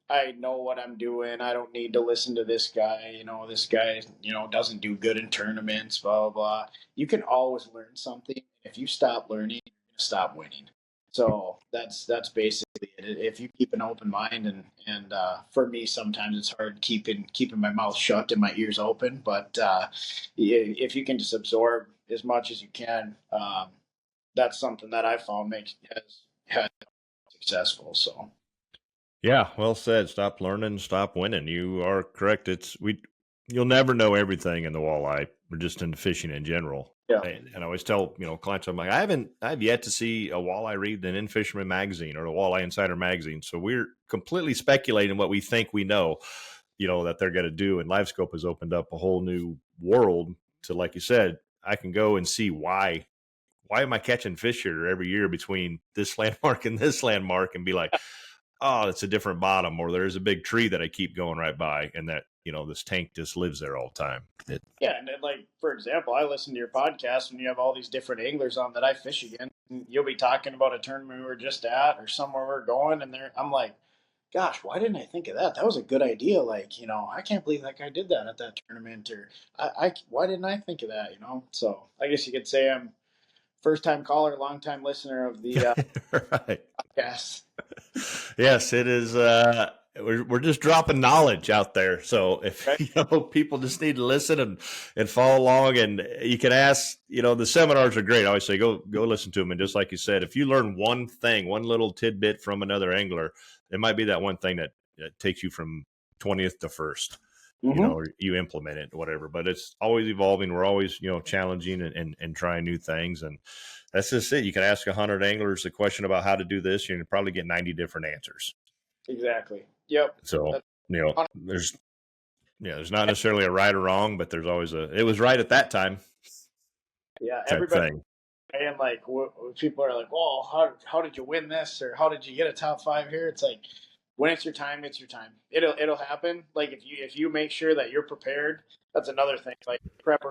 I know what I'm doing. I don't need to listen to this guy. This guy, doesn't do good in tournaments, blah, blah, blah. You can always learn something. If you stop learning, you're going to stop winning. So that's basically it. If you keep an open mind, and for me, sometimes it's hard keeping my mouth shut and my ears open. But if you can just absorb as much as you can, that's something that I found has successful. So. Yeah, well said. Stop learning, stop winning. You are correct. You'll never know everything in the walleye or just in fishing in general. Yeah. And I always tell, clients, I'm like, I've yet to see a walleye read an In Fisherman magazine or a Walleye Insider magazine. So we're completely speculating what we think we know, that they're going to do. And LiveScope has opened up a whole new world to, like you said, I can go and see why am I catching fish here every year between this landmark and this landmark and be like, oh, it's a different bottom, or there's a big tree that I keep going right by, and that, this tank just lives there all the time. Yeah, and then, like, for example, I listen to your podcast and you have all these different anglers on that I fish again. And you'll be talking about a tournament we were just at or somewhere we're going, and I'm like, gosh, why didn't I think of that? That was a good idea. Like, I can't believe that guy did that at that tournament, or why didn't I think of that? So I guess you could say I'm first time caller, long time listener of the right. podcast. Yes, it is. We're just dropping knowledge out there. So if people just need to listen and follow along, and you can ask. The seminars are great. I always say go listen to them. And just like you said, if you learn one thing, one little tidbit from another angler, it might be that one thing that takes you from 20th to first. Mm-hmm. Or you implement it, whatever. But it's always evolving. We're always challenging and trying new things, and that's just it. You can ask 100 anglers a question about how to do this, you can probably get 90 different answers. Exactly. Yep. So there's not necessarily a right or wrong, but there's always it was right at that time. Yeah, everybody. And like, people are like, "Well, how did you win this?" or "How did you get a top 5 here?" It's like, when it's your time, it's your time. It'll happen. Like if you make sure that you're prepared, that's another thing. Like prep.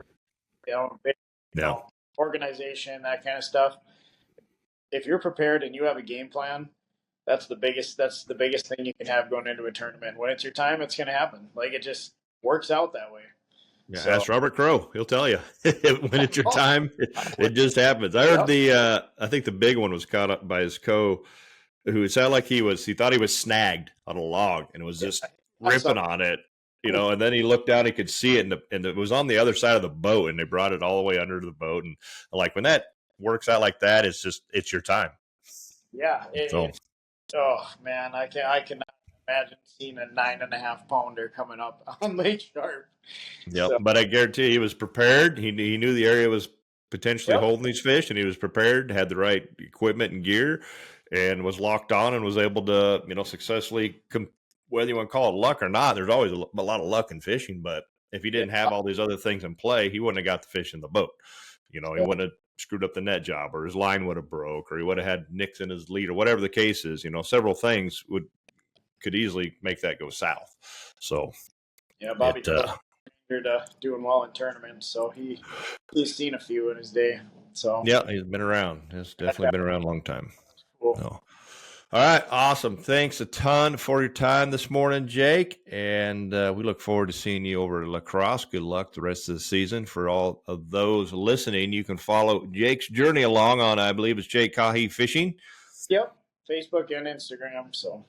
organization, that kind of stuff. If you're prepared and you have a game plan, that's the biggest thing you can have going into a tournament. When it's your time, it's going to happen. Like, it just works out that way. Yeah, So, ask Robert Crow. He'll tell you when it's your time, it just happens. I heard I think the big one was caught up by his who it sounded like he thought he was snagged on a log and was just ripping on it, and then he looked down, he could see it, and it was on the other side of the boat, and they brought it all the way under the boat. And like, when that works out like that, it's your time. Yeah. Oh man, I cannot imagine seeing a 9.5 pounder coming up on Lake Sharpe. Yep. So, but I guarantee he was prepared. He knew the area was potentially holding these fish, and he was prepared, had the right equipment and gear, and was locked on and was able to, successfully, whether you want to call it luck or not. There's always a lot of luck in fishing, but if he didn't have all these other things in play, he wouldn't have got the fish in the boat. He wouldn't have screwed up the net job, or his line would have broke, or he would have had nicks in his lead, or whatever the case is. Several things could easily make that go south. So yeah, Bobby doing well in tournaments, so he's seen a few in his day. So yeah, he's been around. He's definitely been around a long time. Cool. So, all right, awesome. Thanks a ton for your time this morning, Jake, and we look forward to seeing you over at La Crosse. Good luck the rest of the season. For all of those listening, you can follow Jake's journey along on, I believe it's Jake Caughey Fishing. Yep, Facebook and Instagram. So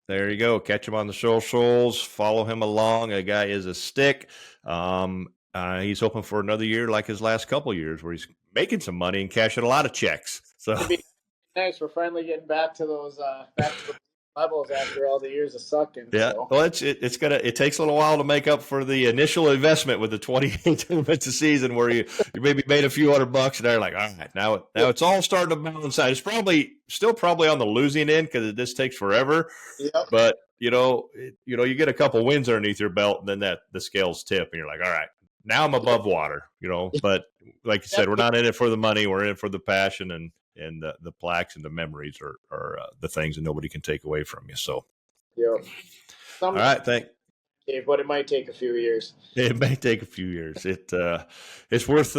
there you go. Catch him on the socials. Follow him along. A guy is a stick. He's hoping for another year like his last couple of years, where he's making some money and cashing a lot of checks. So it'd be nice. We're finally getting back to those levels after all the years of sucking. Yeah, so. Well, it takes a little while to make up for the initial investment with the 28 tournaments a season, where you maybe made a few $100 and they're like, all right, now it's all starting to balance out. It's still probably on the losing end because this takes forever. Yep. But you get a couple wins underneath your belt, and then the scales tip, and you're like, all right, now I'm above water. But like you said, we're not in it for the money. We're in it for the passion and the plaques and the memories are the things that nobody can take away from you. So, yeah. All right, but it might take a few years. It may take a few years. It's worth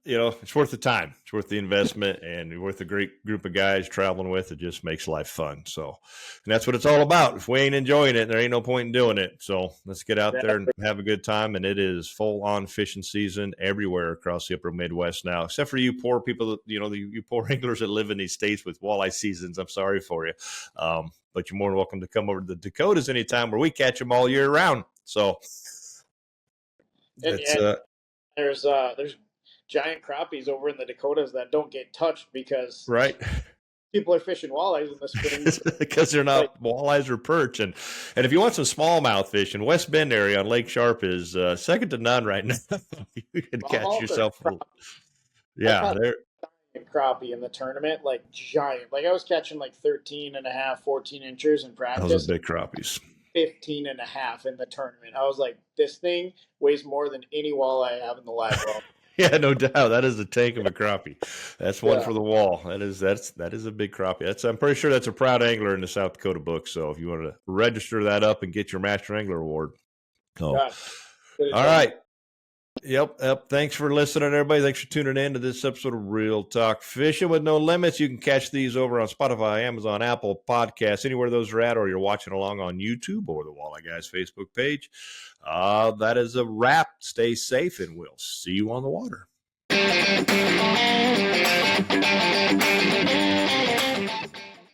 it's worth the time. It's worth the investment, and worth a great group of guys traveling with. It just makes life fun. So, and that's what it's all about. If we ain't enjoying it, there ain't no point in doing it. So let's get out there and have a good time. And it is full on fishing season everywhere across the upper Midwest now, except for you poor people, you poor anglers that live in these states with walleye seasons. I'm sorry for you. But you're more than welcome to come over to the Dakotas anytime, where we catch them all year round. So there's giant crappies over in the Dakotas that don't get touched because people are fishing walleyes in the spring because they're not walleyes or perch. And if you want some smallmouth fish in West Bend area on Lake Sharpe is second to none right now. You can catch yourself. Yeah, they're crappie in the tournament, like giant. Like I was catching like 13.5, 14 inches in practice. Those are big crappies. 15.5 in the tournament. I was like, this thing weighs more than any walleye I have in the live well. Yeah, no doubt. That is a tank of a crappie. That's one for the wall. That is a big crappie. I'm pretty sure that's a proud angler in the South Dakota book. So if you want to register that up and get your Master Angler Award. Oh. All right. Yep. Thanks for listening, everybody. Thanks for tuning in to this episode of Real Talk Fishing with No Limits. You can catch these over on Spotify, Amazon, Apple Podcasts, anywhere those are at, or you're watching along on YouTube or the Walleye Guys Facebook page. That is a wrap. Stay safe, and we'll see you on the water.